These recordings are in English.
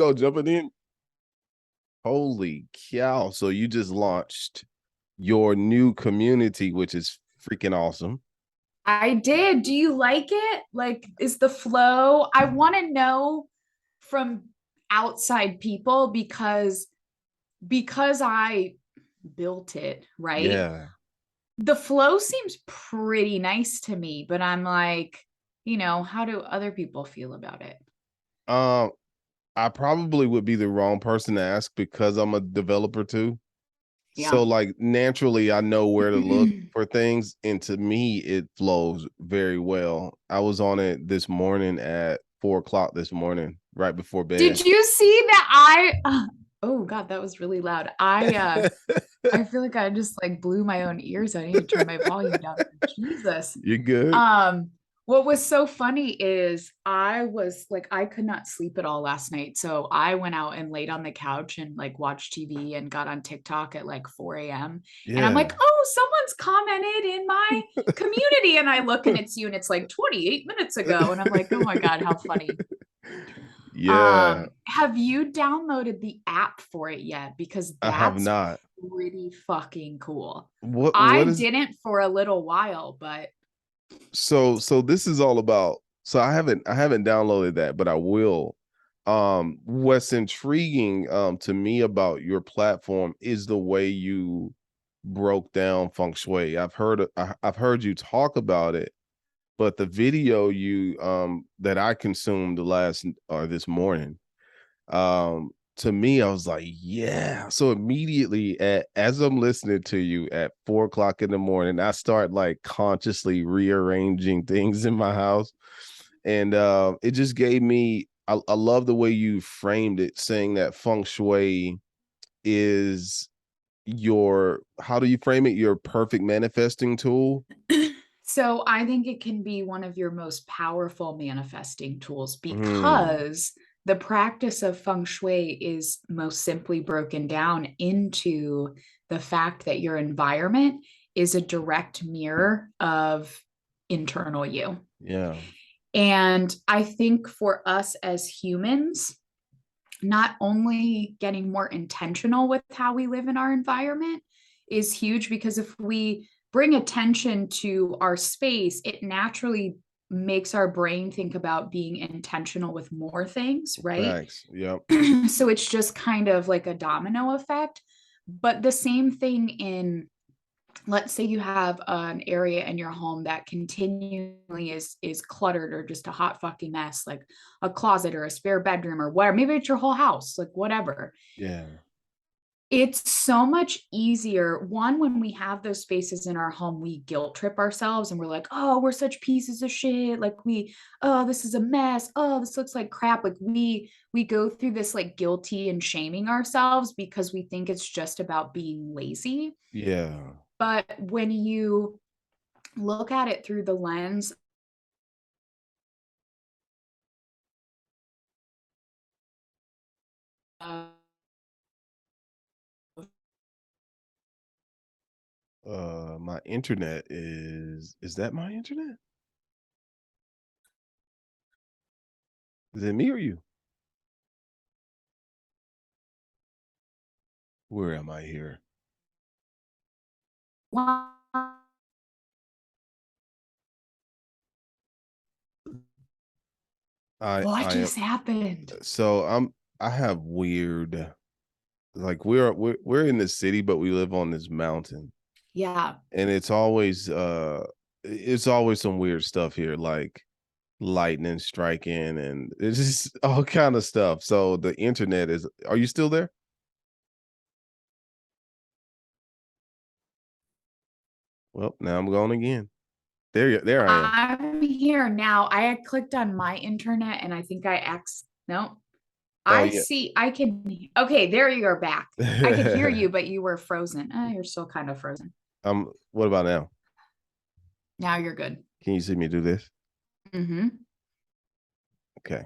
Oh, jumping in. Holy cow. So you just launched your new community, which is freaking awesome. I did. Do you like it? Like, is the flow? I want to know from outside people because I built it, right? Yeah. The flow seems pretty nice to me, but I'm like, how do other people feel about it? Um, I probably would be the wrong person to ask because I'm a developer too. So Yeah. like naturally I know where to look for things. And to me, it flows very well. I was on it this morning at 4 o'clock this morning, right before bed. Did you see that oh God, that was really loud. I feel like I just like blew my own ears. I need to turn my volume down. Jesus. You're good. Um, what was so funny is I was like, I could not sleep at all last night. So I went out and laid on the couch and like watched TV and got on TikTok at like 4 a.m. And I'm like, Yeah. oh, someone's commented in my community. And I look and it's you and it's like 28 minutes ago. And I'm like, oh my God, how funny. Yeah, Have you downloaded the app for it yet? Because I have that's not. pretty fucking cool. What I is didn't for a little while, but so this is all about. So I haven't downloaded that, but I will. What's intriguing to me about your platform is the way you broke down feng shui. I've heard you talk about it, but the video you that I consumed last or this morning, to me, I was like, yeah. So immediately as I'm listening to you at 4 o'clock in the morning, I start like consciously rearranging things in my house. And it just gave me I love the way you framed it, saying that feng shui is your, how do you frame it? Your perfect manifesting tool. so I think it can be one of your most powerful manifesting tools Mm, because the practice of feng shui is most simply broken down into the fact that your environment is a direct mirror of internal you. yeah. And I think for us as humans, not only getting more intentional with how we live in our environment is huge because if we bring attention to our space, it naturally makes our brain think about being intentional with more things, right? Facts. Yep. So it's just kind of like a domino effect. But the same thing in, let's say you have an area in your home that continually is cluttered or just a hot fucking mess, like a closet or a spare bedroom or whatever, maybe it's your whole house, like whatever. Yeah. It's so much easier. One, when we have those spaces in our home, we guilt trip ourselves and we're like, oh, we're such pieces of shit. Like oh, this is a mess. Oh, this looks like crap. Like we go through this like guilty and shaming ourselves because we think it's just about being lazy. Yeah. But when you look at it through the lens, of My internet is that my internet? Is it me or you? Where am I here? I what am just happened? so I have weird, like we're in the city, but we live on this mountain. Yeah. And it's always some weird stuff here, like lightning striking and it's just all kind of stuff. So the internet is, are you still there? Well, now I'm going again. There I am. I'm here now. I had clicked on my internet and I think no. Oh I yeah. see. I can. Okay, there you are back. I could hear you, but you were frozen. You're still kind of frozen. What about now? Now you're good. Can you see me do this? Mm-hmm. Okay.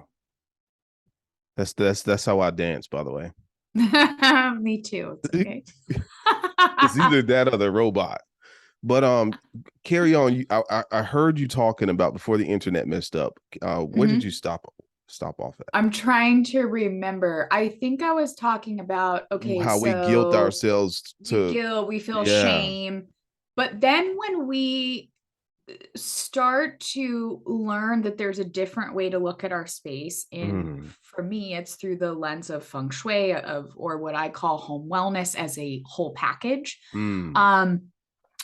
That's how I dance, by the way. Me too. It's okay. It's either that or the robot. But carry on. I heard you talking about before the internet messed up. Where did Mhm. you stop? stop off at? I'm trying to remember. I think I was talking about, okay, How we guilt so ourselves to, we feel yeah. shame. But then when we start to learn that there's a different way to look at our space, and Mm, for me it's through the lens of feng shui, of or what I call home wellness as a whole package. mm, um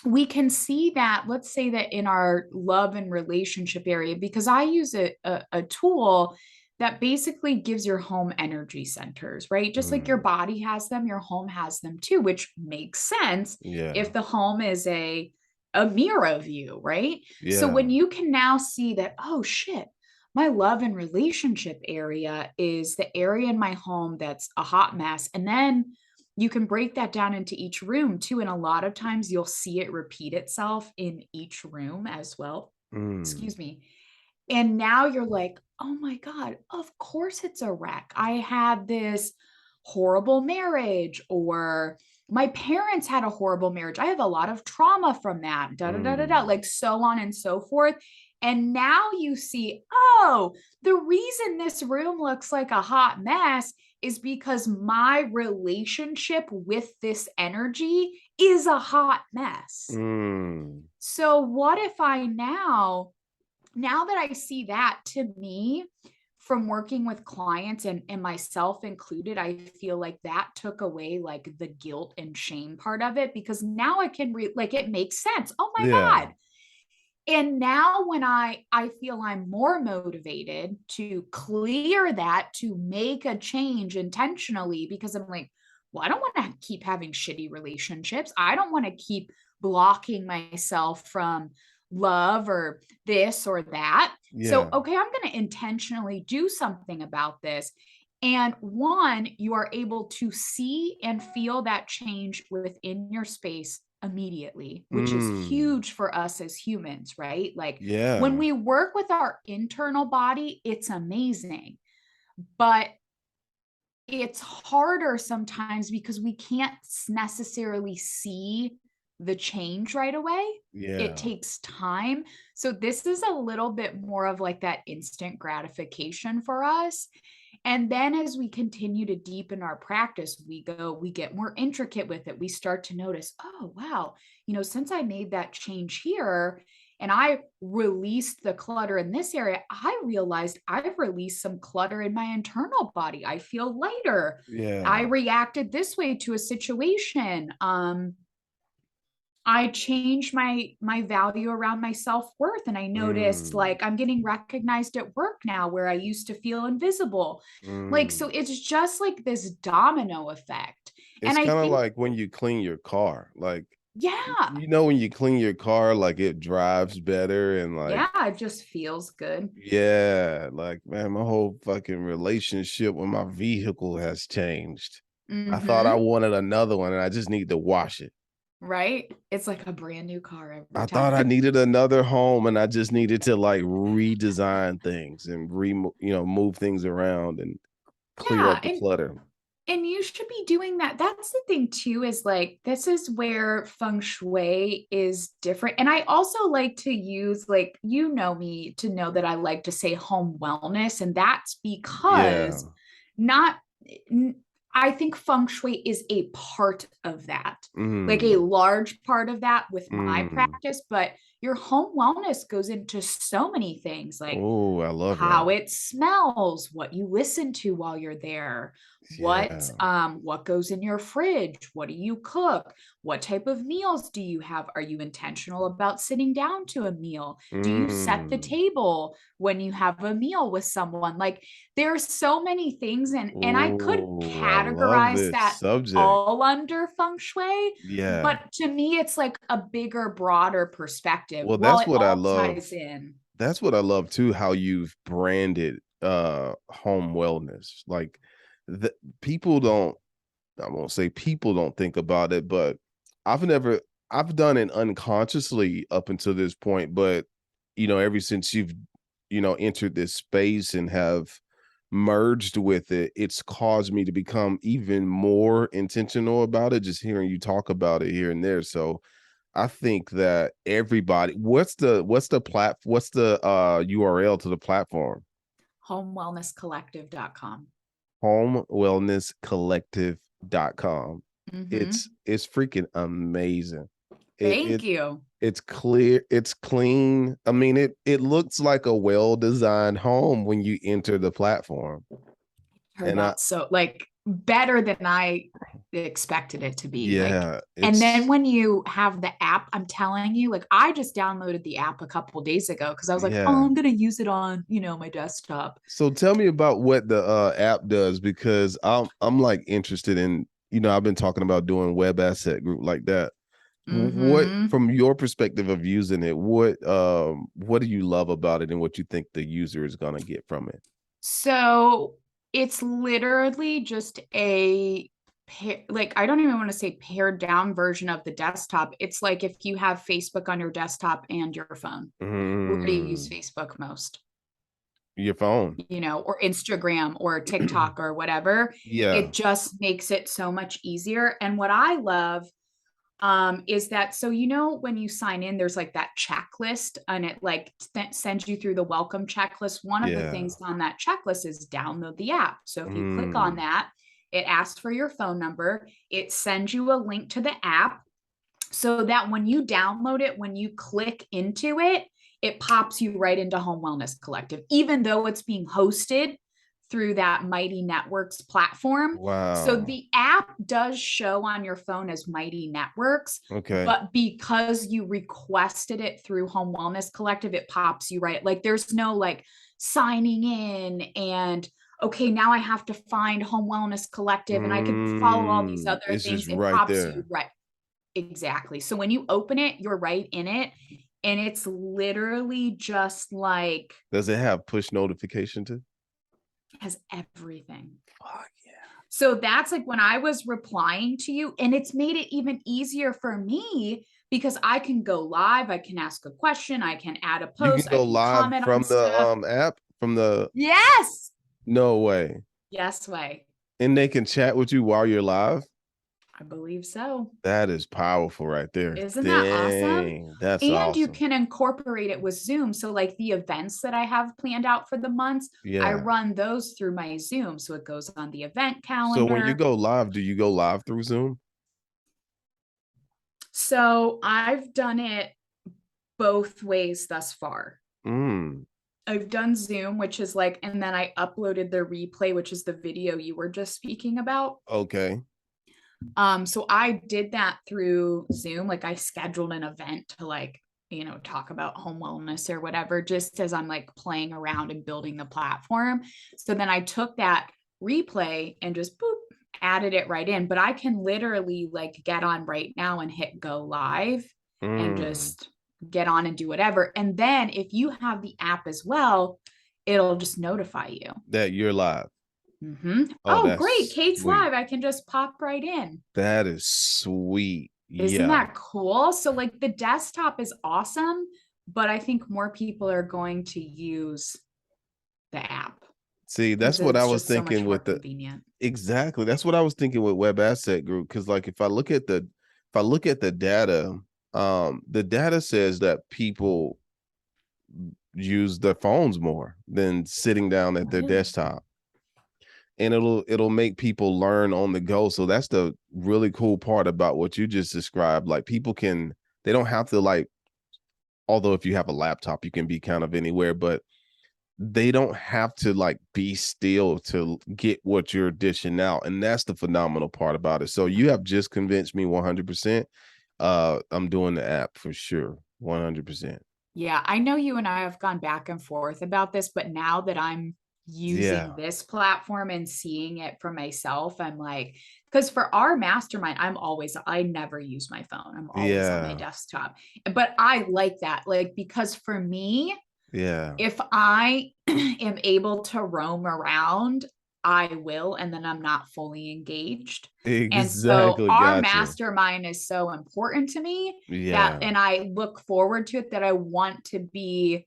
we can see that, let's say that in our love and relationship area, because I use a tool that basically gives your home energy centers, right? Just like your mm. body has them, your home has them too, which makes sense Yeah. if the home is a mirror of you, right? So Yeah. when you can now see that, oh shit, my love and relationship area is the area in my home that's a hot mess. And then you can break that down into each room too. And a lot of times you'll see it repeat itself in each room as well. Mm, Excuse me. And now you're like, oh my God, of course it's a wreck. I had this horrible marriage, or my parents had a horrible marriage. I have a lot of trauma from that, da da da da da, mm, like so on and so forth. And now you see, oh, the reason this room looks like a hot mess is because my relationship with this energy is a hot mess. mm. So, what if I now that I see that, to me, from working with clients and myself included, I feel like that took away like the guilt and shame part of it, because now I can like it makes sense. Oh my Yeah. God. And now when I feel I'm more motivated to clear that, to make a change intentionally, because I'm like, well, I don't want to keep having shitty relationships. I don't want to keep blocking myself from love or this or that. So, Yeah. okay, I'm going to intentionally do something about this. And one, you are able to see and feel that change within your space immediately, which is Mm. huge for us as humans, right? Like when Yeah. we work with our internal body, it's amazing. But it's harder sometimes because we can't necessarily see the change right away. It Yeah. takes time. So this is a little bit more of like that instant gratification for us. And then as we continue to deepen our practice, we get more intricate with it. We start to notice, oh, wow, since I made that change here and I released the clutter in this area, I realized I've released some clutter in my internal body. I feel lighter. I Yeah. reacted this way to a situation. I changed my value around my self-worth, and I noticed Mm. like I'm getting recognized at work now where I used to feel invisible. Like so Mm. it's just like this domino effect. And It's I kind of think like when you clean your car. Like, yeah. when you clean your car, like it drives better and like, Yeah, it just feels good. yeah, like man, my whole fucking relationship with my vehicle has changed. I thought I Mhm. wanted another one and I just need to wash it. Right? It's like a brand new car every I time. thought I needed another home and I just needed to like redesign things and move things around and clear Yeah, up the clutter. and you should be doing that. That's the thing too, is like this is where feng shui is different. And I also like to use, like, me to know that I like to say home wellness, and that's Yeah. because not I think feng shui is a part of that. Like a Mm. large part of that with my Mm. practice, but your home wellness goes into so many things, like Oh, I love that. how it smells, what you listen to while you're there, Yeah. what goes in your fridge, what do you cook, what type of meals do you have, are you intentional about sitting down to a meal, do you set the Mm. table when you have a meal with someone? Like there's so many things, and I could Oh, I love categorize this that subject. all under feng shui, Yeah. but to me it's like a bigger, broader perspective Well, while that's it what I all love. ties in. That's what I love too, how you've branded home wellness. Like the people don't I won't say people don't think about it, but I've never I've done it unconsciously up until this point, but ever since you've entered this space and have merged with it, it's caused me to become even more intentional about it, just hearing you talk about it here and there. So I think that everybody, what's the URL to the platform? Homewellnesscollective.com. Homewellnesscollective.com. Mm-hmm. It's freaking amazing. It, Thank it you. it's clear, it's clean. I mean, it looks like a well-designed home when you enter the platform. Turned And I out so like better than I expected it to be. Like, yeah, and then it's when you have the app, I'm telling you, like I just downloaded the app a couple days ago because I was like, oh, yeah. I'm gonna use it on, my desktop. So tell me about what the app does, because I'm like interested in, I've been talking about doing web asset group like that. What, Mm-hmm. from your perspective of using it, what do you love about it and what you think the user is going to get from it? So it's literally just like I don't even want to say pared down version of the desktop. It's like if you have Facebook on your desktop and your phone. Where do you use Mm, Facebook most? your phone. Or Instagram or TikTok or whatever. Yeah, It just makes it so much easier. And what I love is that, so when you sign in, there's like that checklist and it like sends you through the welcome checklist. One of the yeah. things on that checklist is download the app. So if you click on Mm, that, it asks for your phone number, it sends you a link to the app so that when you download it, when you click into it, it pops you right into Home Wellness Collective, even though it's being hosted through that Mighty Networks platform. So wow. the app does show on your phone as Mighty Networks, Okay. but because you requested it through Home Wellness Collective, it pops you right. Like there's no like signing in and okay, now I have to find Home Wellness Collective and I could follow all these other It's just things. It right pops you there. right. Exactly. So when you open it, you're right in it. And it's literally just like Does it have push notification too? has everything. Fuck yeah. So that's like when I was replying to you, and it's made it even easier for me because I can go live, I can ask a question, I can add a You can post, I go can live comment on from the stuff. app, from the Yes. no way. Yes, way. And they can chat with you while you're live. I believe so. That is powerful right there. Isn't that awesome? Dang, that's And you awesome. can incorporate it with Zoom. So, like the events that I have planned out for the months, I Yeah. run those through my Zoom. So it goes on the event So when you calendar. go live, do you go live through Zoom? So I've done it both ways thus far. Mm, I've done Zoom, which is like, and then I uploaded the replay, which is the video you were just speaking about. okay. So I did that through Zoom. Like I scheduled an event to like, talk about home wellness or whatever, just as I'm like playing around and building the platform. So then I took that replay and just boop, added it right in. But I can literally like get on right now and hit go live and Mm, just get on and do whatever. And then if you have the app as well, it'll just notify you. that you're live. Oh, Oh, great. that's Kate's sweet. live. I can just pop right in. That is sweet. Isn't Yeah. that cool? So, like, the desktop is awesome, but I think more people are going to use the app See, because that's what I it's was just so thinking much more with the convenient. exactly. That's what I was thinking with web asset group. Cause like if I look at the data says that people use their phones more than sitting down at their Really? desktop. And it'll make people learn on the go. So that's the really cool part about what you just described. Like they don't have to like, although if you have a laptop, you can be kind of anywhere, but they don't have to like be still to get what you're dishing out. And that's the phenomenal part about it. So you have just convinced me 100%. I'm doing the app for sure. 100%. Yeah, I know you and I have gone back and forth about this, but now that I'm using Yeah. this platform and seeing it for myself, I'm like, because for our mastermind, I never use my phone. I'm always on my Yeah. desktop. But I like that, like, because for me, Yeah. if I am able to roam around, I will, and then I'm not fully engaged. And so Exactly. our Gotcha. mastermind is so important to me that, Yeah. and I look forward to it that I want to be,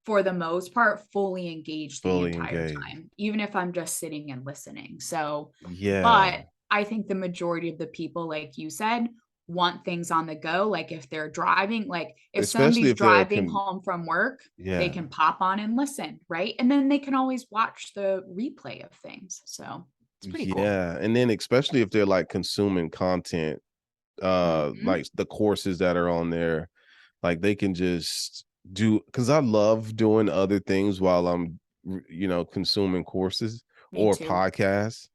for the most part, fully engaged the Fully entire engaged. time, even if I'm just sitting and listening. So, Yeah. but I think the majority of the people, like you said, want things on the go. Like if they're driving, like if Especially somebody's if they're driving home from work, they yeah. can pop on and listen, right? And then they can always watch the replay of things. So it's pretty cool. Yeah, and then especially if they're like consuming content, Mhm. like the courses that are on there, like they can just do, because I love doing other things while I'm consuming courses Me or too. podcasts.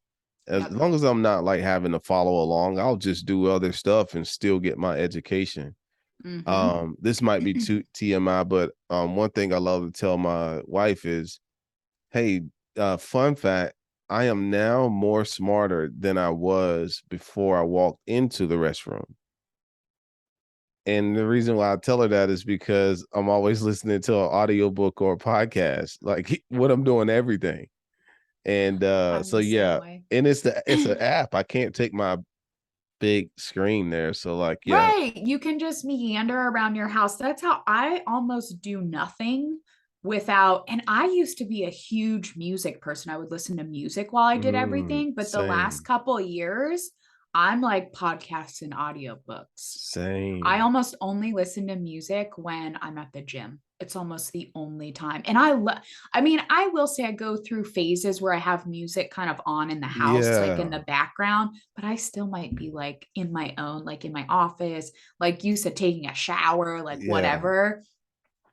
As Yep. long as I'm not like having to follow along, I'll just do other stuff and still get my education. Hmm. This might be too TMI, but one thing I love to tell my wife is, hey, fun fact, I am now more smarter than I was before I walked into the restroom. And the reason why I tell her that is because I'm always listening to an audiobook or a podcast, like what I'm doing, everything. And I'm so the same yeah, way. and it's an app. I can't take my big screen there. So like, yeah. Right. You can just meander around your house. That's how I almost do nothing without. And I used to be a huge music person. I would listen to music while I did everything. But the last Same, couple of years, I'm like podcasts and audiobooks. I same. almost only listen to music when I'm at the gym. It's almost the only time. And I mean, I will say I go through phases where I have music kind of on in the house, like in Yeah. the background, but I still might be like in my own, like in my office, like you said, taking a shower, like Yeah. whatever.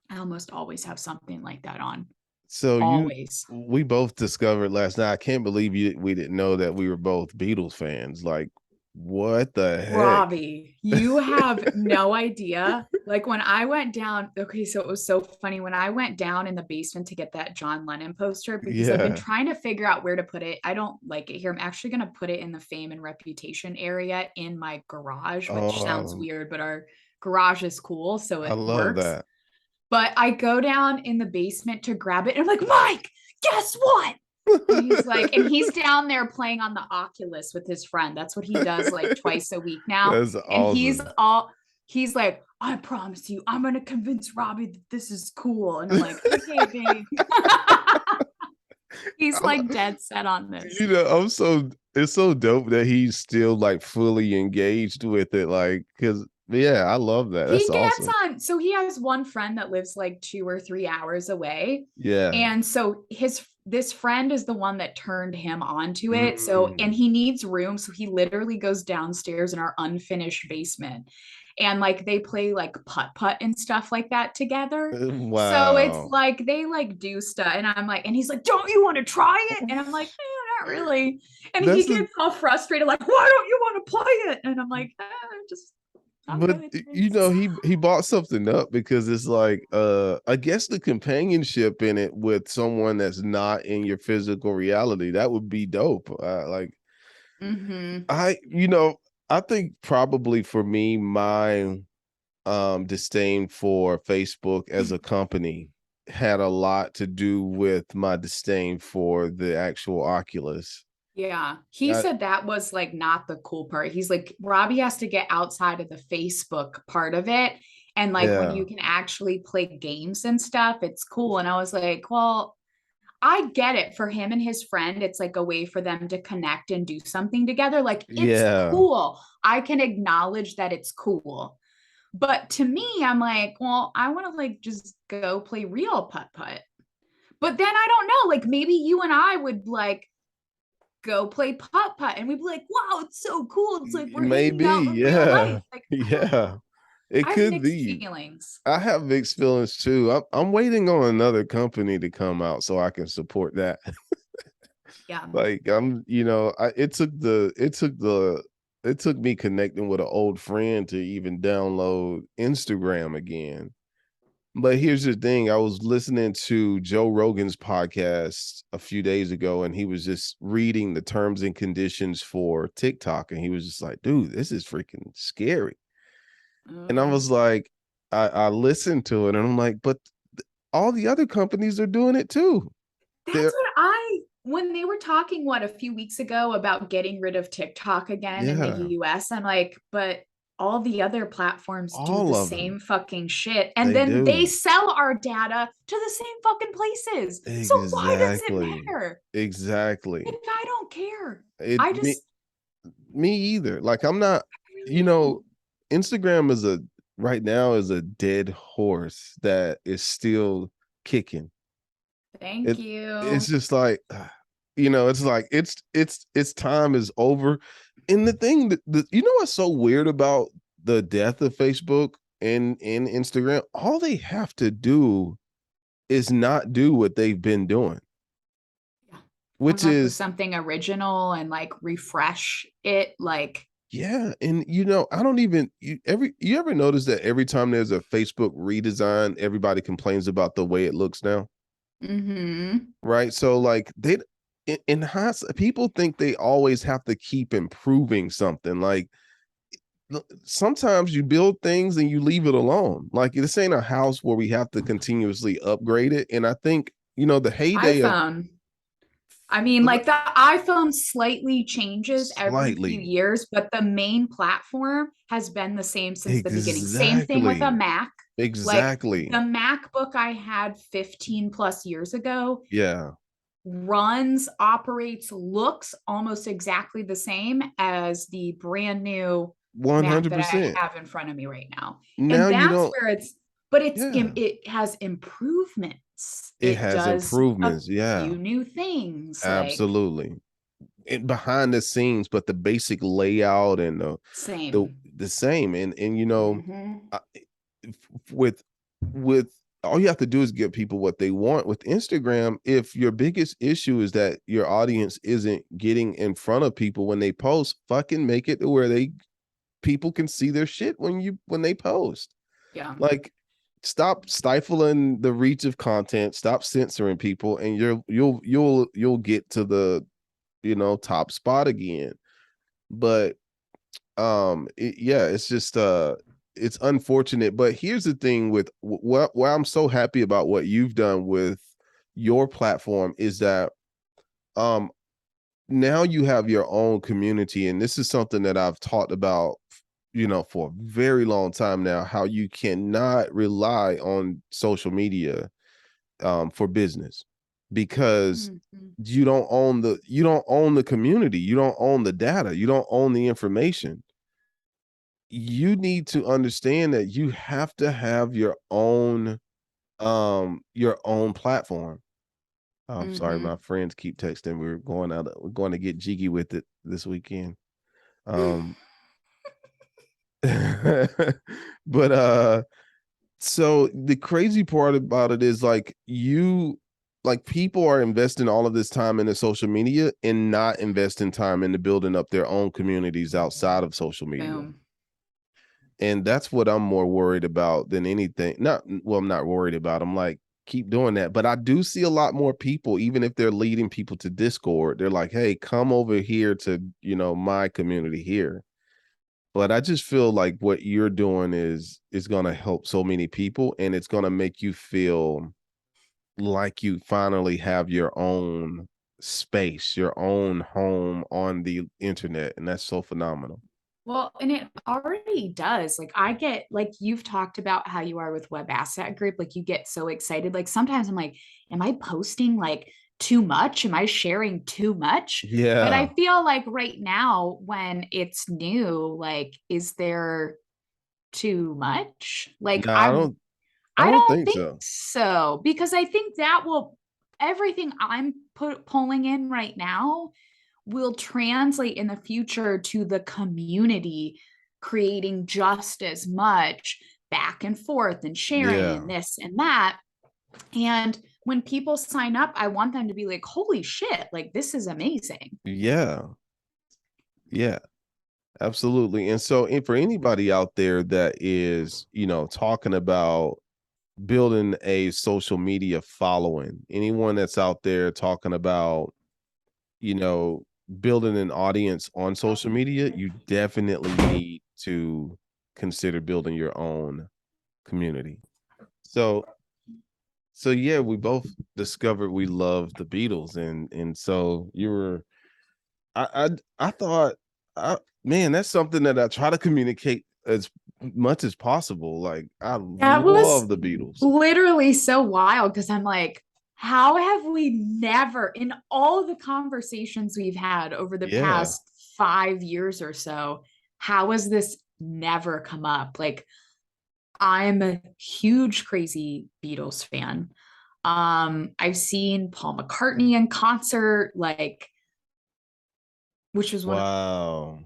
I almost always have something like that on. So Always. we both discovered last night. I can't believe we didn't know that we were both Beatles fans. Like, what the heck? Robbie, you have no idea. Like when I went down, okay, so it was so funny when I went down in the basement to get that John Lennon poster because I've been Yeah. trying to figure out where to put it. I don't like it here. I'm actually going to put it in the fame and reputation area in my garage, which sounds Oh, weird, but our garage is cool, so I it love works. that. But I go down in the basement to grab it and I'm like, Mike, guess what? And he's like, and he's down there playing on the Oculus with his friend. That's what he does like twice a week now. That's And he's awesome. all, he's like, I promise you, I'm going to convince Robbie that this is cool. And I'm like, okay, babe. He's I, like dead set on this. I'm so it's so dope that he's still like fully engaged with it. Like, because yeah, I love that. He That's gets awesome. on, so he has one friend that lives like 2 or 3 hours away. Yeah. And so this friend is the one that turned him onto it. So, and Mm. he needs room, so he literally goes downstairs in our unfinished basement and like they play like putt putt and stuff like that together. So it's Wow. like they like do stuff and I'm like, and he's like, don't you want to try it? And I'm like, not really. And he That's a gets all frustrated like, why don't you want to play it? And I'm like, just I'm But good, thanks. he bought something up because it's like I guess the companionship in it with someone that's not in your physical reality, that would be dope. Like Mm-hmm. I I think probably for me, my disdain for Facebook as a company had a lot to do with my disdain for the actual Oculus. Yeah. He I, said that was like not the cool part. He's like, Robbie has to get outside of the Facebook part of it. And like when yeah. you can actually play games and stuff, it's cool. And I was like, well, I get it for him and his friend. It's like a way for them to connect and do something together. Like it's Yeah. cool. I can acknowledge that it's cool. But to me, I'm like, well, I want to like just go play real putt putt. But then I don't know, like maybe you and I would like go play putt putt and we'd be like, wow, it's so cool. It's like we're hanging Maybe, out in real yeah. life. Like, I don't Yeah. know. It I have could mixed be. feelings. I have mixed feelings too. I'm waiting on another company to come out so I can support that. Yeah. Like it took me connecting with an old friend to even download Instagram again. But here's the thing, I was listening to Joe Rogan's podcast a few days ago and he was just reading the terms and conditions for TikTok and he was just like, dude, this is freaking scary. And I Oh. was like, I listened to it and I'm like, but all the other companies are doing it too. That's They're what when they were talking, what, a few weeks ago about getting rid of TikTok again in the yeah, US, I'm like, but all the other platforms do the all of same them. fucking shit. And They then they do. sell our data to the same fucking places. So why does it Exactly. matter? Exactly. And I don't care. It I me just, me either. Like I'm not, I really you know, don't. Instagram is a right now is a dead horse that is still kicking. Thank It you. it's just like it's like its time is over. And the thing that you know what's so weird about the death of Facebook and Instagram? All they have to do is not do what they've been doing, Yeah. Come which up with is something original and like refresh it. Like, yeah. And I don't even you ever notice that every time there's a Facebook redesign, everybody complains about the way it looks now? mm-hmm. Right. So like in hindsight, people think they always have to keep improving something. Like sometimes you build things and you leave it alone. Like this ain't a house where we have to continuously upgrade it. And I think, the heyday of iPhone. I mean, like the iPhone slightly changes every few slightly years, but the main platform has been the same since the beginning. Same thing with a exactly. Mac. Like the Exactly. MacBook I had 15 plus years ago Yeah. runs, operates, looks almost exactly the same as the brand new Mac that I 100%. have in front of me right now. Now And you that's don't, where but yeah. it has improvements. It It has does a improvements. Yeah. few new things like Absolutely. Behind the scenes, but the basic layout and the same. the same. And Hmm. I, with all you have to do is give people what they want with Instagram. If your biggest issue is that your audience isn't getting in front of people when they post, fucking make it to where people can see their shit when they post. Yeah. Like stop stifling the reach of content, stop censoring people, and you'll get to the top spot again. But yeah, it's just it's unfortunate. But here's the thing with what why I'm so happy about what you've done with your platform is that um now you have your own community, and this is something that I've talked about for a very long time now, how you cannot rely on social media for business, because Mhm. you don't own the community, you don't own the data, you don't own the information. You need to understand that you have to have your own platform. Oh, I'm sorry, my Mhm. friends keep texting. We're going to get jiggy with it this weekend. Um but so the crazy part about it is like people are investing all of this time into social media and not investing time into building up their own communities outside of social media. Boom. And that's what I'm more worried about than anything. Not well, I'm not worried about. I'm like, keep doing that. But I do see a lot more people, even if they're leading people to Discord, they're like, hey, come over here to, my community here. But I just feel like what you're doing is gonna help so many people, and it's gonna make you feel like you finally have your own space, your own home on the internet. And that's so phenomenal. Well, and it already does. Like I get like you've talked about how you are with Web Asset Group, like you get so excited. Like sometimes I'm like, am I posting like too much? Am I sharing too much? But I Yeah. feel like right now when it's new, like is there too much? Like No, I I don't don't think think so. so because I think that will everything I'm pulling in right now will translate in the future to the community creating just as much back and forth and sharing and Yeah. this and that. And when people sign up, I want them to be like, holy shit, like this is amazing. Yeah. Yeah. Absolutely. And so, and for anybody out there that is, talking about building a social media following, anyone that's out there talking about, you know, building an audience on social media, you definitely need to consider building your own community. So, so yeah, we both discovered we love the Beatles, and so you were I thought, I, man, that's something that I try to communicate as much as possible. Like I That was love the Beatles. literally so wild because I'm like, how have we never, in all the conversations we've had over the Yeah, past 5 years or so, how has this never come up. Like, I'm a huge crazy Beatles fan. I've seen Paul McCartney in concert, like, which was one of Wow.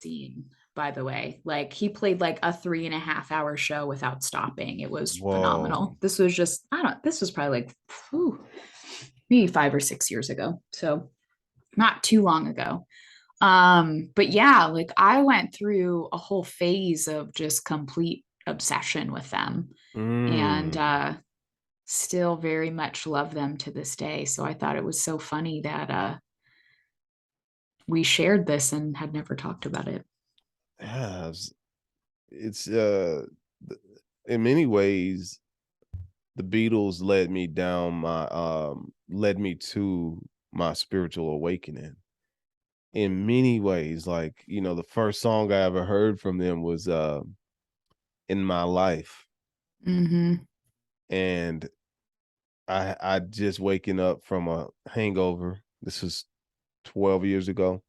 the scene, by the way. Like, he played like a 3.5 hour show without stopping. It was Whoa. phenomenal. This was just, I don't, this was probably like whew, maybe 5 or 6 years ago. So not too long ago. But yeah, like I went through a whole phase of just complete obsession with them, and Mm. still very much love them to this day. So I thought it was so funny that we shared this and had never talked about it. Yeah, it's th- in many ways the Beatles led me to my spiritual awakening in many ways. Like, the first song I ever heard from them was In My Life. Mm-hmm. And I just waking up from a hangover. This was 12 years ago,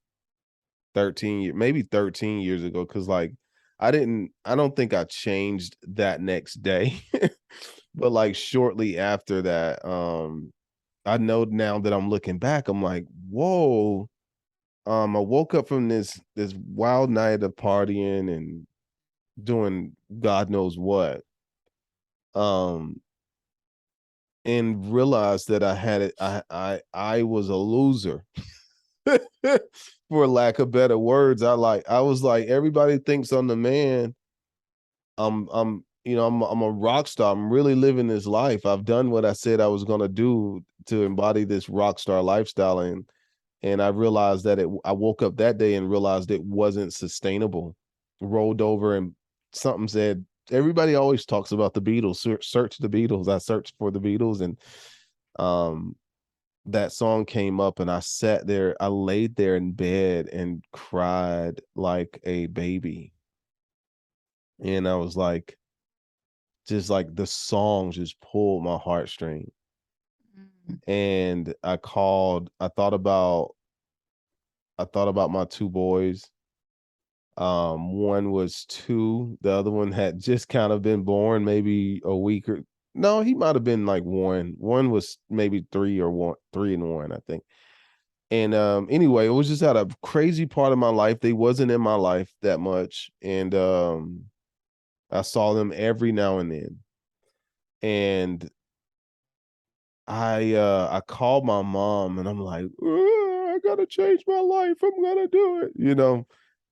maybe 13 years ago. Cause like I don't think I changed that next day. But like shortly after that, I know now that I'm looking back, I'm like, whoa. I woke up from this wild night of partying and doing God knows what. Um, and realized that I had it. I was a loser, for lack of better words. I was like, everybody thinks I'm the man. I'm a rock star. I'm really living this life. I've done what I said I was gonna do to embody this rock star lifestyle, and I realized that I woke up that day and realized it wasn't sustainable. Rolled over and something said, everybody always talks about the Beatles. Search the Beatles. I searched for the Beatles, and um that song came up, and I sat there, I laid there in bed and cried like a baby. And I was like, just like the song just pulled my heartstring. And I thought about my two boys. One was 2, the other one had just kind of been born, maybe a week or no, he might have been like 1. One was maybe 3 and 1, I think. And anyway, it was just at a crazy part of my life. They wasn't in my life that much. And I saw them every now and then. And I called my mom and I'm like, I gotta change my life. I'm gonna do it.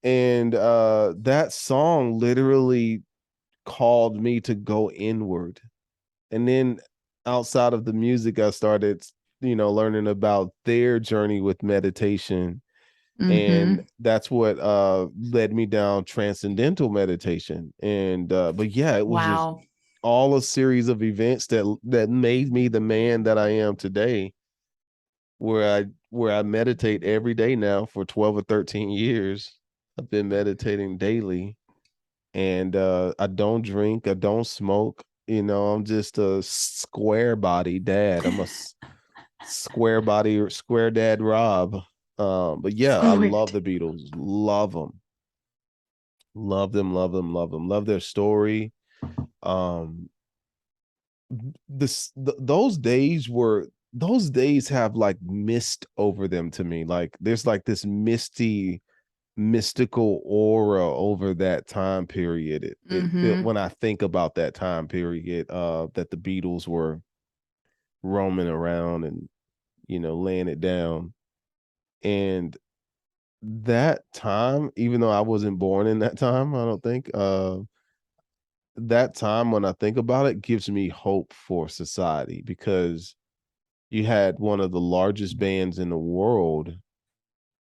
And that song literally called me to go inward. And then outside of the music, I started, learning about their journey with meditation. And Mm-hmm. that's what led me down transcendental meditation. And but yeah, it was just Wow. all a series of events that made me the man that I am today, where I meditate every day now for 12 or 13 years. I've been meditating daily, and I don't drink, I don't smoke. I'm just a square body dad. I'm a square body or square dad Rob. But yeah, I love Squid. the Beatles. Love them. Love them, love them, love them. Love their story. Um those days have like mist over them to me. Like there's like this mystical aura over that time period. It feel Mm-hmm. when I think about that time period, that the Beatles were roaming around and laying it down. And that time, even though I wasn't born in that time, I don't think that time, when I think about it, gives me hope for society, because you had one of the largest bands in the world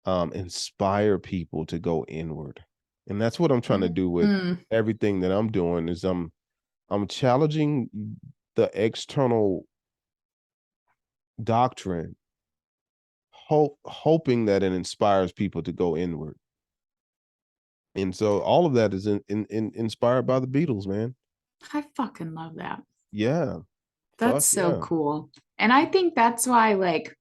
inspire people to go inward. And that's what I'm trying to do with Mm-hmm. everything that I'm doing. Is I'm challenging the external doctrine, hoping that it inspires people to go inward. And so all of that is inspired by the Beatles, man. I fucking love that. Yeah. That's Fuck so yeah. cool. And I think that's why, like,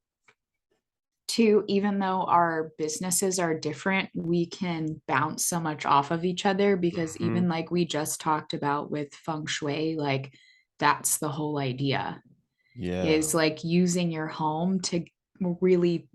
too, even though our businesses are different, we can bounce so much off of each other because Mhm. even like we just talked about with Feng Shui, like that's the whole idea Yeah. is like using your home to really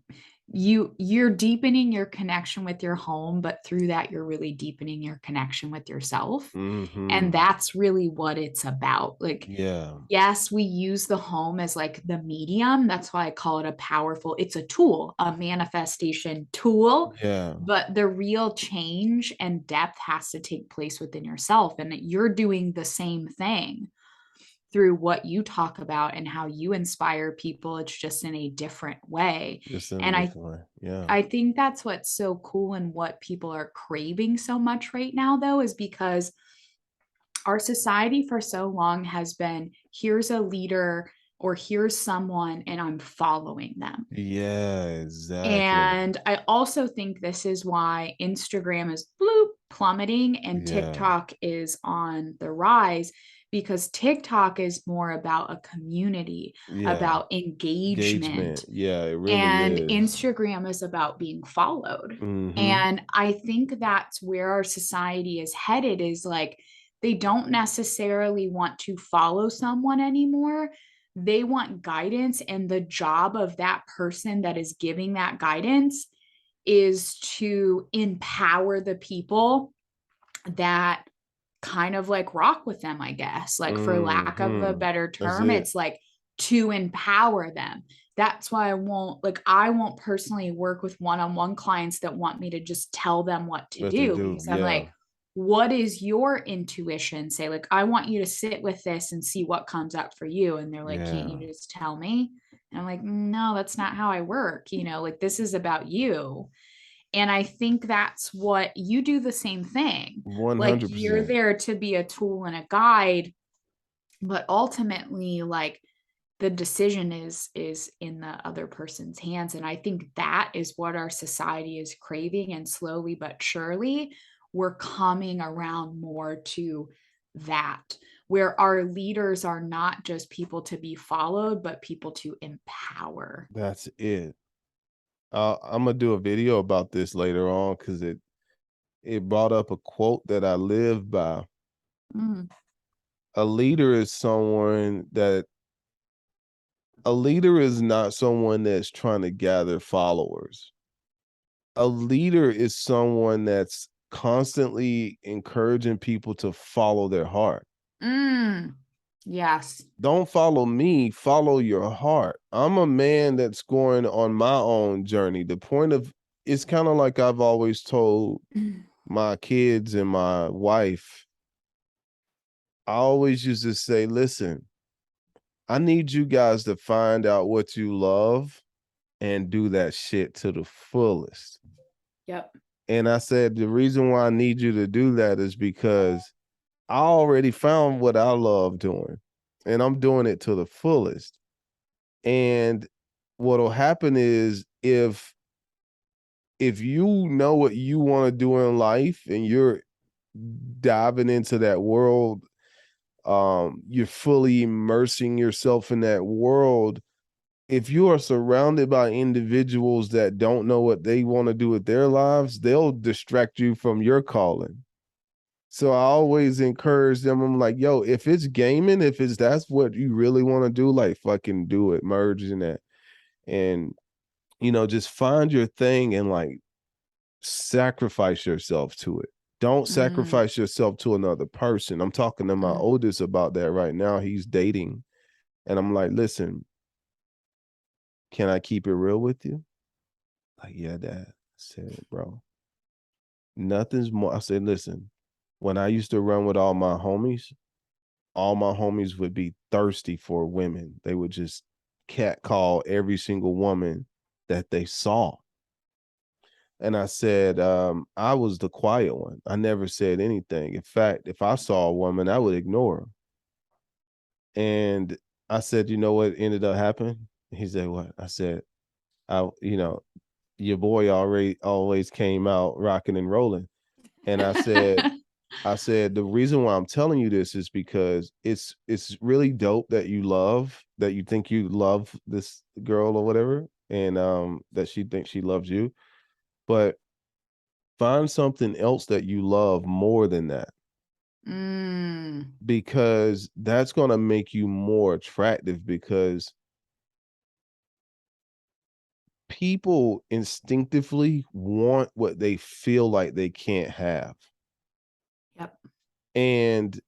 you're deepening your connection with your home, but through that you're really deepening your connection with yourself. And Mhm. that's really what it's about. Like, Yeah. yes, we use the home as like the medium. That's why I call it a powerful, it's a tool, a manifestation tool. Yeah. But the real change and depth has to take place within yourself. And you're doing the same thing through what you talk about and how you inspire people. It's just in a different way. Just in a And different way. Yeah. I think that's what's so cool and what people are craving so much right now, though, is because our society for so long has been here's a leader or here's someone and I'm following them. Yeah, exactly. And I also think this is why Instagram is bloop plummeting and Yeah. TikTok is on the rise because TikTok is more about a community, Yeah. about engagement, Engagement. Yeah, it really and is. Instagram is about being followed. Mhm. And I think that's where our society is headed is like they don't necessarily want to follow someone anymore. They want guidance, and the job of that person that is giving that guidance is to empower the people that kind of like rock with them, I guess. Like, for lack of a Mhm. better That's term, it. it's like to empower them. That's why I won't personally work with one on one clients that want me to just tell them what to What to do do. because I'm Yeah. like, what is your intuition say? Like, I want you to sit with this and see what comes up for you. And they're like, can't Yeah. you just tell me? And I'm like, no, that's not how I work. Like, this is about you. And I think that's what you do the same thing. Like, you're 100%. there to be a tool and a guide, but ultimately, like, the decision is in the other person's hands. And I think that is what our society is craving. And slowly but surely, we're coming around more to that, where our leaders are not just people to be followed, but people to empower. That's it. I'm gonna do a video about this later on because it brought up a quote that I live by. Mm. A leader is someone that a leader is not someone that's trying to gather followers. A leader is someone that's constantly encouraging people to follow their heart. Mm. Yes. Don't follow me, follow your heart. I'm a man that's going on my own journey. The point of it's kind of like I've always told my kids and my wife, I always used to say, listen, I need you guys to find out what you love and do that shit to the fullest. Yep. And I said, the reason why I need you to do that is because I already found what I love doing and I'm doing it to the fullest. And what'll happen is if you know what you want to do in life and you're diving into that world, you're fully immersing yourself in that world. If you are surrounded by individuals that don't know what they want to do with their lives, they'll distract you from your calling. So I always encourage them. I'm like, yo, if it's gaming, if it's that's what you really want to do, like fucking do it, merge in that. And just find your thing and like sacrifice yourself to it. Don't Mm. sacrifice yourself to another person. I'm talking to my Mm. oldest about that right now. He's dating. And I'm like, listen, can I keep it real with you? Like, yeah, dad. I said, bro, nothing's more. I said, listen, when I used to run with all my homies would be thirsty for women. They would just catcall every single woman that they saw. And I said, I was the quiet one. I never said anything. In fact, if I saw a woman, I would ignore her. And I said, you know what ended up happening? He said, what? I said, your boy already always came out rocking and rolling. And I said, the reason why I'm telling you this is because it's really dope that you think you love this girl or whatever. and that she thinks she loves you, but find something else that you love more than that, Mm. because that's going to make you more attractive, because people instinctively want what they feel like they can't have. Yep. And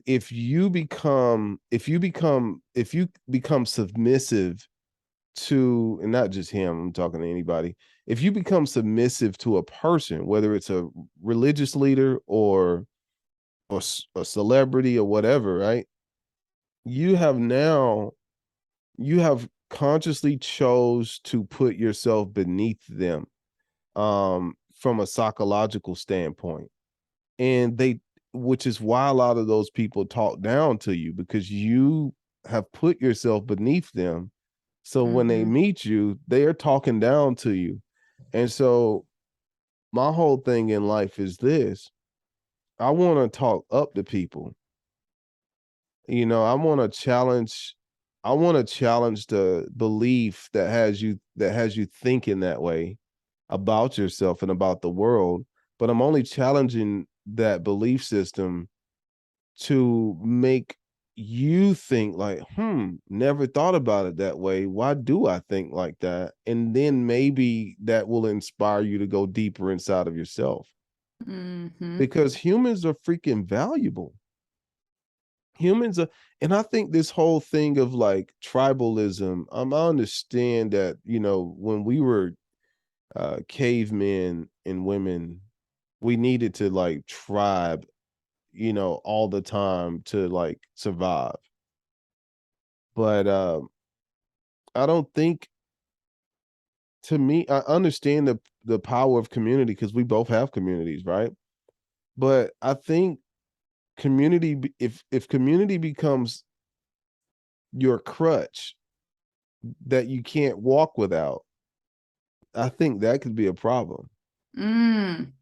if you become submissive to, and not just him, I'm talking to anybody, if you become submissive to a person, whether it's a religious leader or a celebrity or whatever, right? You have now, you have consciously chose to put yourself beneath them, from a psychological standpoint. And they, which is why a lot of those people talk down to you, because you have put yourself beneath them. So when they Mm-hmm. meet you, they are talking down to you. And so my whole thing in life is this: I want to talk up to people. You know, I want to challenge the belief that has you thinking that way about yourself and about the world. But I'm only challenging that belief system to make you think like, never thought about it that way. Why do I think like that? And then maybe that will inspire you to go deeper inside of yourself, Mm-hmm. because humans are freaking valuable. Humans are, and I think this whole thing of like tribalism, I understand that, you know, when we were cavemen and women, we needed to like tribe, you know, all the time to like survive. But I don't think, to me, I understand the power of community, because we both have communities, right? But I think if community becomes your crutch that you can't walk without, I think that could be a problem. Mm.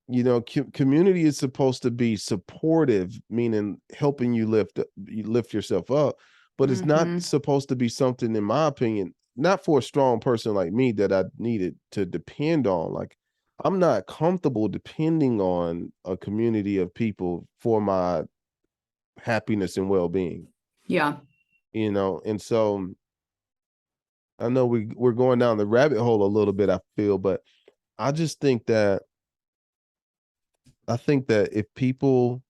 You know, community is supposed to be supportive, meaning helping you lift yourself up, but it's not Mm-hmm. supposed to be something, in my opinion, not for a strong person like me, that I needed to depend on. Like, I'm not comfortable depending on a community of people for my happiness and well-being, Yeah. you know. And so I know we're going down the rabbit hole a little bit, I feel, but I just think that I think that if people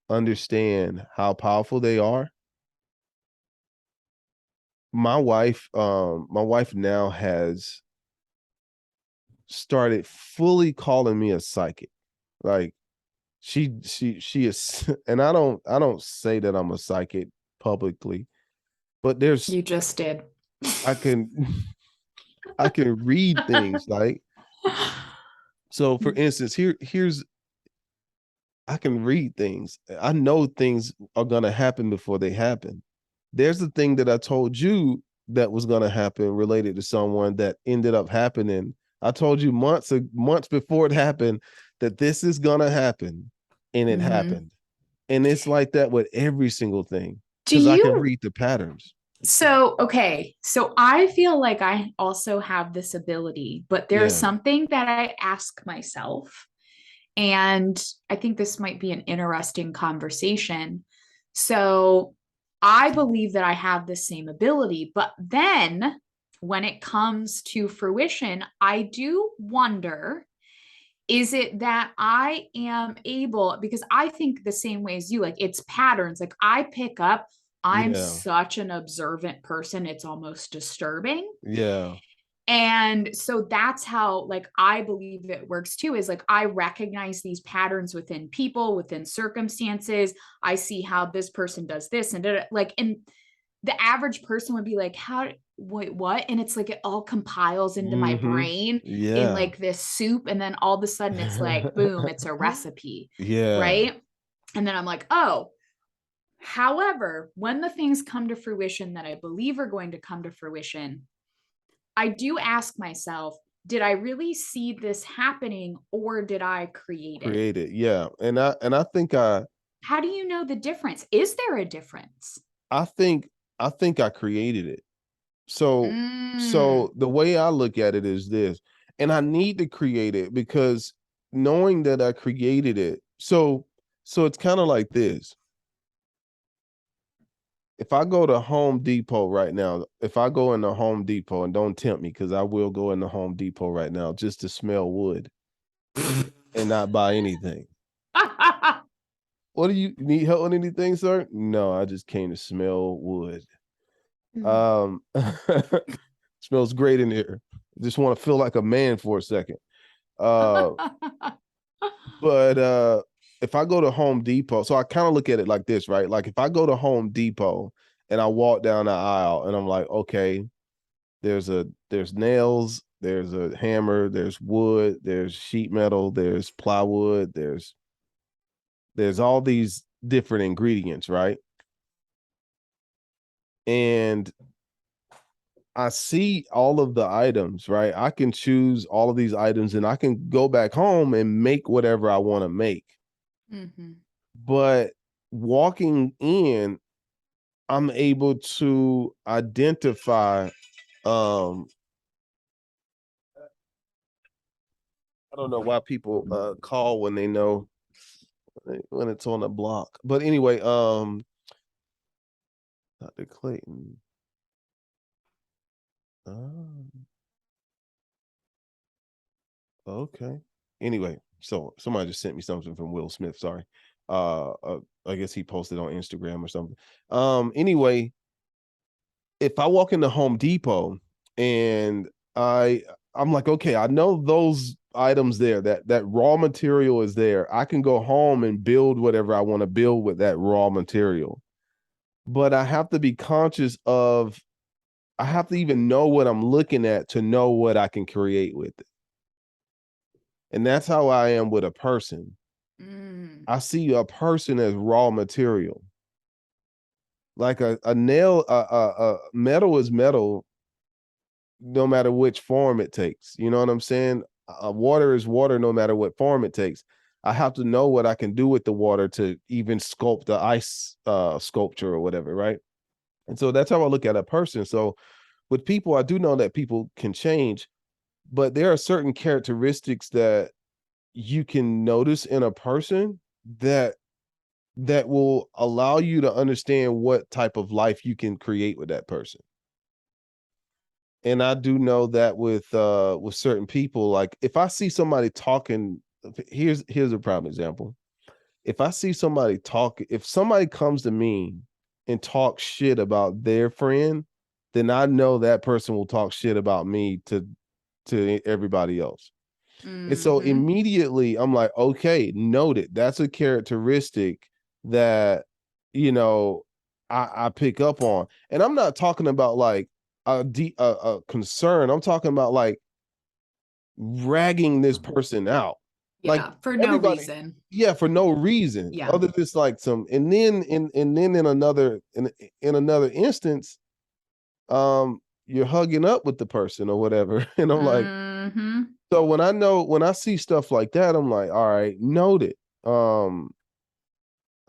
understand how powerful they are, my wife now has started fully calling me a psychic. Like, she is, and I don't say that I'm a psychic publicly, but there's, You just did. I can I can read things, like, so for instance, here's, I can read things. I know things are gonna happen before they happen. There's the thing that I told you that was gonna happen related to someone that ended up happening. I told you months before it happened that this is gonna happen, and it Mm-hmm. happened. And it's like that with every single thing, Do because I can you read the patterns. So, okay. So I feel like I also have this ability, but there's Yeah, something that I ask myself. And I think this might be an interesting conversation. So I believe that I have the same ability, but then when it comes to fruition, I do wonder, is it that I am able, because I think the same way as you, like it's patterns, like I pick up, I'm yeah, such an observant person, it's almost disturbing. yeah. And so that's how, like, I believe it works too, is like I recognize these patterns within people, within circumstances. I see how this person does this and like, and the average person would be like, how, wait, what? And it's like it all compiles into my Mm-hmm. brain in Yeah. like this soup. And then all of a sudden it's like, boom, it's a recipe. Yeah. Right. And then I'm like, oh, however, when the things come to fruition that I believe are going to come to fruition, I do ask myself, did I really see this happening or did I create it? Create it. Yeah. And How do you know the difference? Is there a difference? I think I think I created it. So the way I look at it is this, and I need to create it because knowing that I created it, so it's kind of like this. If I go to Home Depot right now, if I go into Home Depot, and don't tempt me because I will go into Home Depot right now just to smell wood and not buy anything. What do you need help on anything, sir? No, I just came to smell wood. Um smells great in here. Just want to feel like a man for a second. Uh but if I go to Home Depot, so I kind of look at it like this, right? Like if I go to Home Depot and I walk down the aisle and I'm like, okay, there's nails, there's a hammer, there's wood, there's sheet metal, there's plywood, there's all these different ingredients, right? And I see all of the items, right? I can choose all of these items and I can go back home and make whatever I want to make. Mm-hmm. But walking in, I'm able to identify I don't know why people call when they know when it's on a block. But anyway, Dr. Clayton. Okay. Anyway, so somebody just sent me something from Will Smith. Sorry. I guess he posted on Instagram or something. Anyway, if I walk into Home Depot and I'm like, okay, I know those items there, that raw material is there. I can go home and build whatever I want to build with that raw material. But I have to be conscious of I have to even know what I'm looking at to know what I can create with it. And that's how I am with a person. I see a person as raw material. Like a nail, metal is metal, no matter which form it takes. You know what I'm saying? Water is water, no matter what form it takes. I have to know what I can do with the water to even sculpt the ice sculpture or whatever, right? And so that's how I look at a person. So with people, I do know that people can change, but there are certain characteristics that you can notice in a person that will allow you to understand what type of life you can create with that person. And I do know that with certain people, like if I see somebody talking, here's a prime example. If I see somebody talk, if somebody comes to me and talks shit about their friend, then I know that person will talk shit about me to everybody else. And so immediately I'm like, okay, noted. That's a characteristic that, you know, I pick up on. And I'm not talking about like a concern. I'm talking about like ragging this person out. Like Yeah, for no everybody, reason. yeah, for no reason Yeah. other than like some, and then in another instance, you're hugging up with the person or whatever. And I'm like, so when I see stuff like that, I'm like, all right, noted.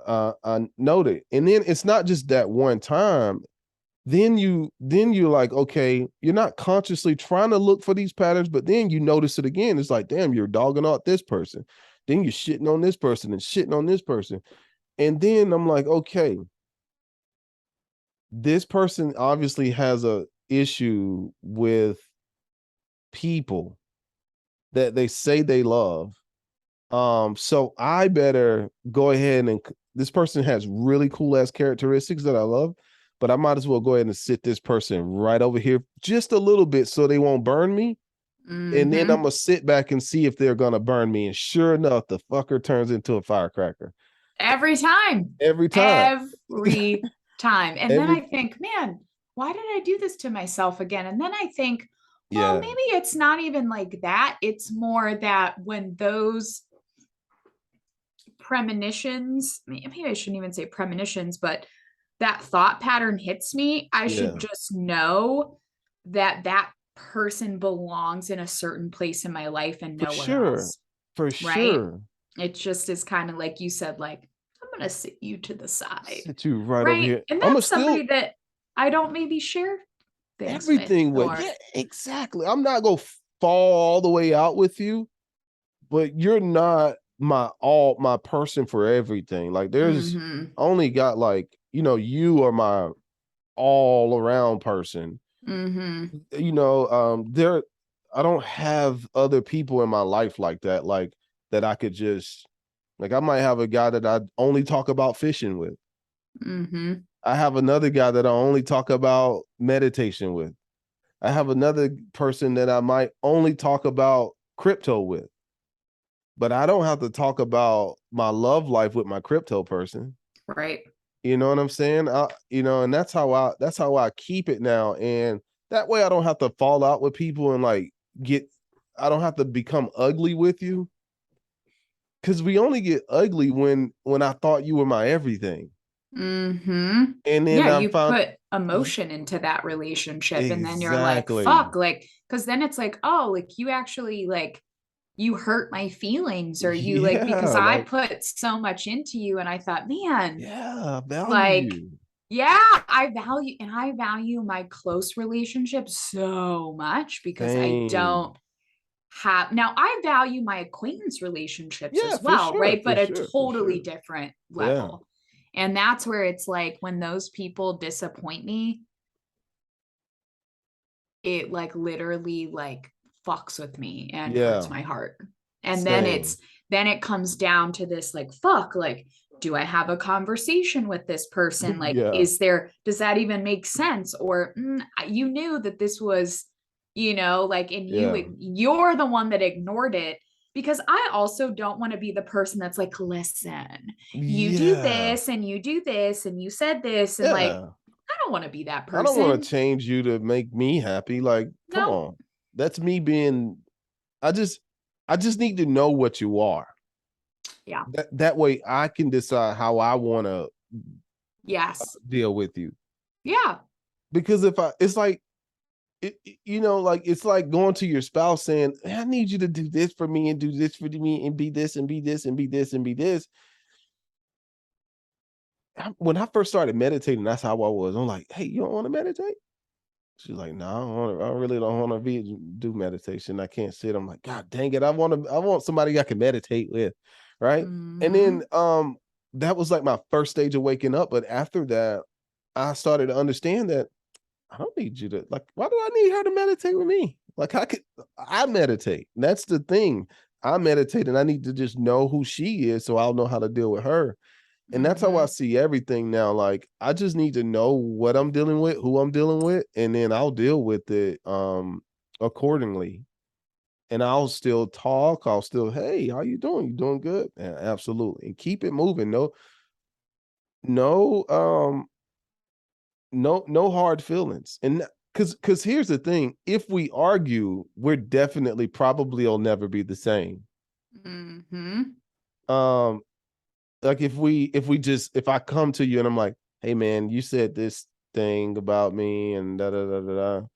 I noted. And then it's not just that one time. Then you're like, okay, you're not consciously trying to look for these patterns, but then you notice it again. It's like, damn, you're dogging out this person. Then you're shitting on this person and shitting on this person. And then I'm like, okay, this person obviously has a issue with people that they say they love. So I better go ahead and this person has really cool ass characteristics that I love, but I might as well go ahead and sit this person right over here just a little bit so they won't burn me. And then I'm gonna sit back and see if they're gonna burn me. And sure enough, the fucker turns into a firecracker. Every time. Every time. Every time. And then Every I think, man, why did I do this to myself again? And then I think, well, yeah. maybe it's not even like that. It's more that when those premonitions, maybe I shouldn't even say premonitions, but that thought pattern hits me, I should Yeah. just know that that person belongs in a certain place in my life and For nowhere sure. else. For Right? sure. It just is kind of like you said, like, I'm going to sit you to the side. Sit you right over Right? here. And I'm gonna that's still somebody that I don't maybe share things with, everything with. or Yeah, exactly. I'm not gonna fall all the way out with you, but you're not my person for everything. Like there's mm-hmm, only got like, you are my all around person. mm-hmm, There I don't have other people in my life like that I could just like I might have a guy that I only talk about fishing with. mm-hmm. I have another guy that I only talk about meditation with. I have another person that I might only talk about crypto with. But I don't have to talk about my love life with my crypto person. Right. You know what I'm saying? And that's how I keep it now. And that way I don't have to fall out with people and like get I don't have to become ugly with you. Cause we only get ugly when I thought you were my everything. Mm-hmm. And then Yeah, I you found put emotion into that relationship, and then you're like, exactly. fuck, like, because then it's like, oh, like you actually like you hurt my feelings, or you like, because Yeah, I like put so much into you, and I thought, man, yeah, I value like, you. yeah, I value my close relationships so much because I Same. don't have, now I value my acquaintance relationships Yeah, as for well, sure, right? for But a sure, for totally sure. different Yeah, level. And that's where it's like when those people disappoint me, it like literally like fucks with me and hurts yeah, my heart. And same. then it comes down to this like, fuck, like, do I have a conversation with this person? Like, Yeah, does that even make sense? Or you knew that this was, like, and yeah, you're the one that ignored it. Because I also don't want to be the person that's like, listen, you do yeah, this and you do this and you said this. And like, yeah. I don't want to be that I don't want to person. change you to make me happy. Like, come No. on. That's me being I just I just need to know what you are. Yeah. That way I can decide how I want to Yes. deal with you. Yeah. Because if I it's like like it's like going to your spouse saying, I need you to do this for me and do this for me and be this and be this and be this and be this. When I first started meditating, that's how I was. I'm like, hey, you don't want to meditate? She's like, no, I really don't want to do meditation. I can't sit. I'm like, God dang it. I want somebody I can meditate with. Right. And then Mm-hmm. that was like my first stage of waking up. But after that, I started to understand that I don't need you to like, why do I need her to meditate with me? Like I meditate. That's the thing. I meditate and I need to just know who she is so I'll know how to deal with her. And that's how I Mm-hmm. see everything now. Like I just need to know what I'm dealing with, who I'm dealing with, and then I'll deal with it accordingly. And I'll still talk. I'll still, hey, how you doing? You doing good? Yeah, absolutely. And keep it moving. No, no hard feelings. And because here's the thing, if we argue, we're definitely probably will never be the same. Mm-hmm. Um, like if I come to you and I'm like, hey man, you said this thing about me and da da da da da.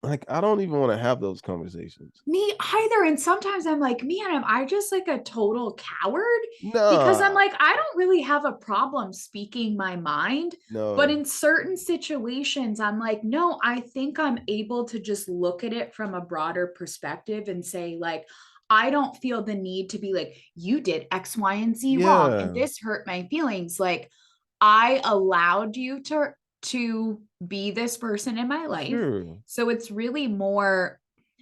Like I don't even want to have those conversations. Me either. And sometimes I'm like, man, am I just like a total coward? Because I'm Nah, like, I don't really have a problem speaking my mind. But no, in certain situations, I'm like, no, I think I'm able to just look at it from a broader perspective and say, like, I don't feel the need to be like, you did X, Y, and Z wrong, and yeah, this hurt my feelings. Like, I allowed you to be this person in my life. sure, So it's really more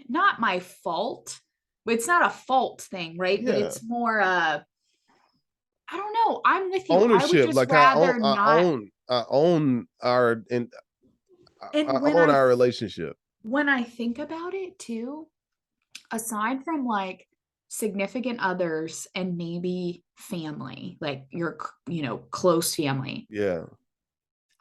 not my fault. It's not a fault thing, right? But yeah. it's more I don't know. I'm with you. I would Ownership, just like I own, rather not. I own our and I And when own our relationship. I think about it too, aside from like significant others and maybe family, like your close family, Yeah.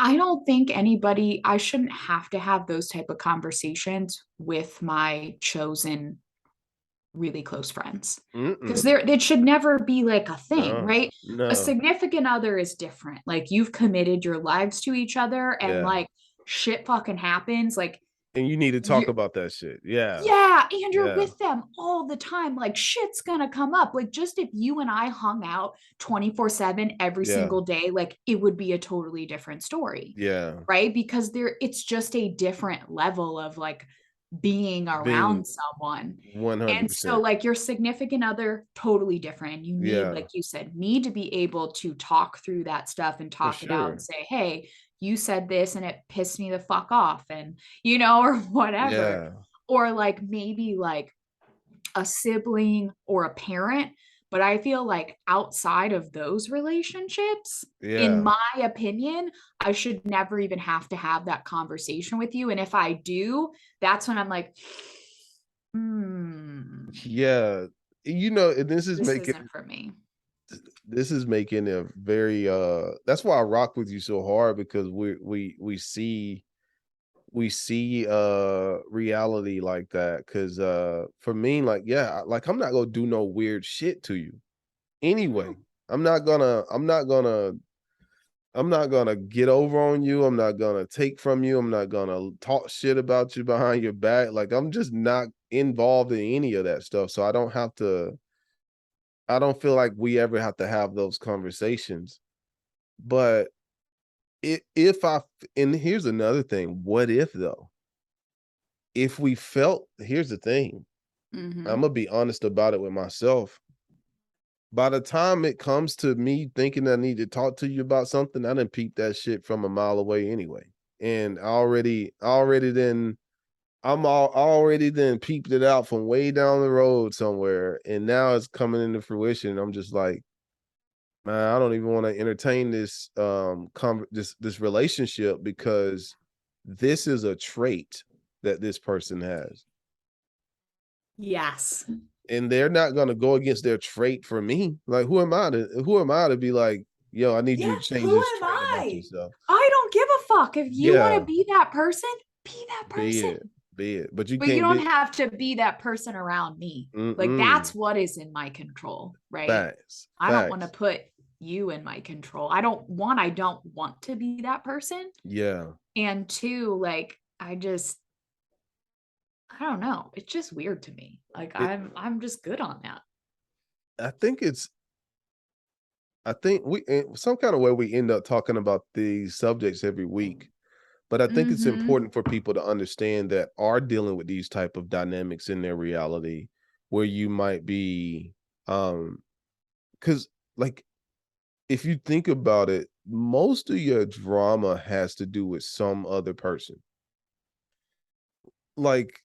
I don't think I shouldn't have to have those type of conversations with my chosen really close friends, because Mm-mm. there it should never be like a thing, No, right? A no. significant other is different. Like you've committed your lives to each other, and Yeah. like shit fucking happens. Like And you need to talk you're about that shit. Yeah. yeah, and you're Yeah. with them all the time. Like shit's gonna come up. Like just if you and I hung out 24/7 every Yeah. single day, like it would be a totally different story. Yeah. Right? Because it's just a different level of like being Being around someone. And so 100%. like your significant other totally different. You need, Yeah. like you said, need to be able to talk through that stuff and For talk it out and sure. say, hey, you said this and it pissed me the fuck off, and you know, or whatever. Yeah. Or like maybe like a sibling or a parent. But I feel like outside of those relationships, in Yeah. my opinion, I should never even have to have that conversation with you. And if I do, that's when I'm like, Yeah. You know, and this isn't for me. this is making a very that's why I rock with you so hard, because we see reality like that. Because for me, like, yeah, like I'm not gonna do no weird shit to you anyway. I'm not gonna get over on you. I'm not gonna take from you. I'm not gonna talk shit about you behind your back. Like, I'm just not involved in any of that stuff. So I don't feel like we ever have to have those conversations. But if I, and here's another thing, what if though? If we felt, here's the thing, I'm Mm-hmm. gonna be honest about it with myself. By the time it comes to me thinking I need to talk to you about something, I done peeped that shit from a mile away anyway. And I already then already then peeped it out from way down the road somewhere. And now it's coming into fruition. I'm just like, man, I don't even want to entertain this this relationship, because this is a trait that this person has. Yes. And they're not gonna go against their trait for me. Like, who am I to be like, yo, I need Yeah. you to change Who this am trait about I? yourself. I don't give a fuck. If you want to Yeah, be that person, be that be person. it, be it. But you But you can't don't be have to be that person around me. Like mm-mm. that's what is in my control, right? Facts, I don't want to facts. put you in my control. I don't want to be that person. Yeah. And two, like I don't know. It's just weird to me. Like It I'm just good on that. I think it's I think we in some kind of way we end up talking about these subjects every week. But I think it's Mm-hmm. important for people to understand that are dealing with these type of dynamics in their reality, where you might be because, like, if you think about it, most of your drama has to do with some other person. Like,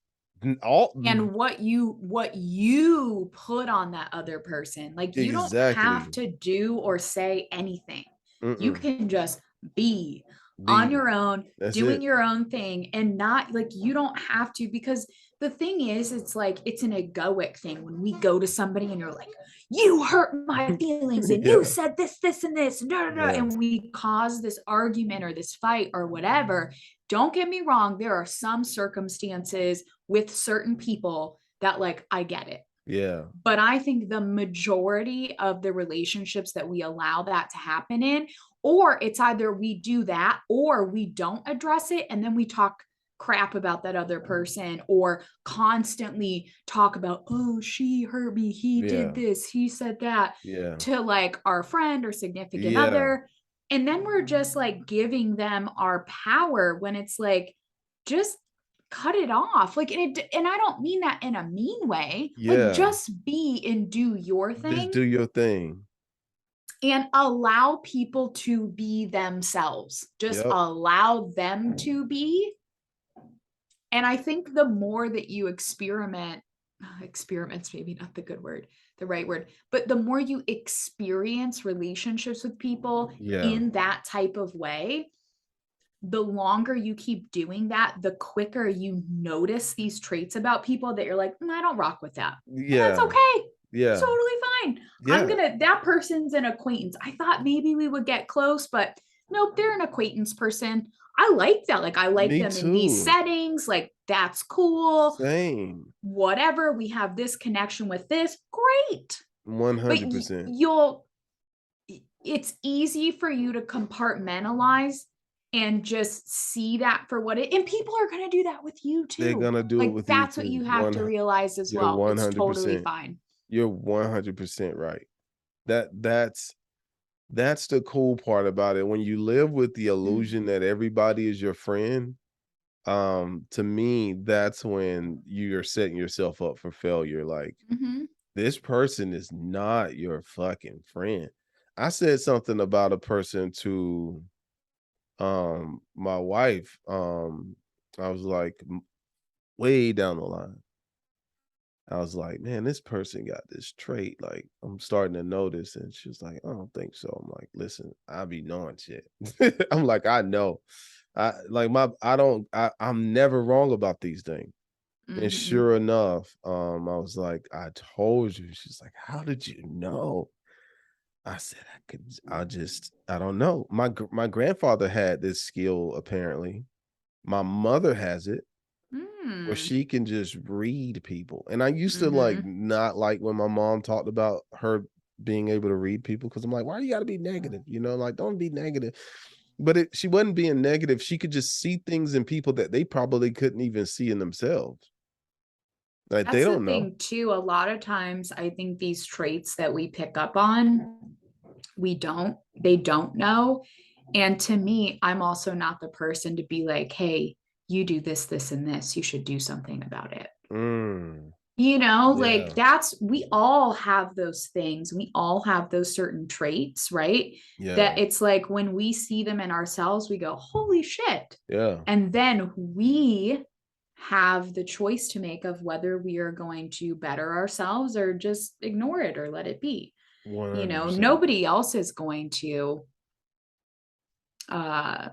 all And what you put on that other person. Like you don't have exactly. to do or say anything. You Mm-mm. can just be on Be your own, That's doing it. your own thing, and not like you don't have to. Because the thing is, it's like it's an egoic thing when we go to somebody and you're like, you hurt my feelings and you Yeah, said this and this, yeah, and we cause this argument or this fight or whatever. Don't get me wrong, there are some circumstances with certain people that like I get it. yeah, But I think the majority of the relationships that we allow that to happen in, or it's either we do that or we don't address it and then we talk crap about that other person, or constantly talk about, oh, she hurt me, he did yeah, this, he said that, yeah, to like our friend or significant yeah, other. And then we're just like giving them our power when it's like, just cut it off. Like, and I don't mean that in a mean way. Like, yeah. just be and do your Just thing do your thing. and allow people to be themselves. Just Yep. allow them to be. And I think the more that you experiments maybe not the right word, but the more you experience relationships with people Yeah. in that type of way, the longer you keep doing that, the quicker you notice these traits about people that you're like, I don't rock with that. And that's Yeah. okay. It's Yeah. totally fine. Yeah. That person's an acquaintance. I thought maybe we would get close, but nope, they're an acquaintance person. I like that. Like, I like Me them in these too. settings. Like, that's cool. Same. Whatever. We have this connection with this. Great. But 100%. it's easy for you to compartmentalize and just see that for what it, and people are going to do that with you They're too. gonna do it Like with you that's what too. you have to realize as You're well. It's totally 100%. fine. You're 100% right. That's the cool part about it. When you live with the illusion that everybody is your friend, to me, that's when you're setting yourself up for failure. Like, Mm-hmm. this person is not your fucking friend. I said something about a person to my wife. I was like, way down the line. I was like, man, this person got this trait. Like, I'm starting to notice. And she was like, I don't think so. I'm like, listen, I be knowing shit. I'm like, I know. I'm never wrong about these things. And Mm-hmm. sure enough, I was like, I told you. She's like, how did you know? I said, I don't know. My grandfather had this skill, apparently. My mother has it, where Mm. she can just read people. And I used to like Mm-hmm. not like when my mom talked about her being able to read people, because I'm like, why do you got to be negative? You know, like, don't be negative. But she wasn't being negative. She could just see things in people that they probably couldn't even see in themselves. Like, they That's the don't know. thing too. A lot of times I think these traits that we pick up on, they don't know. And to me, I'm also not the person to be like, hey, you do this, this, and this. You should do something about it. Mm, Like yeah, we all have those things. We all have those certain traits, right? yeah, That it's like when we see them in ourselves, we go, holy shit. yeah. And then we have the choice to make of whether we are going to better ourselves or just ignore it or let it be. 100%. Nobody else is going to uh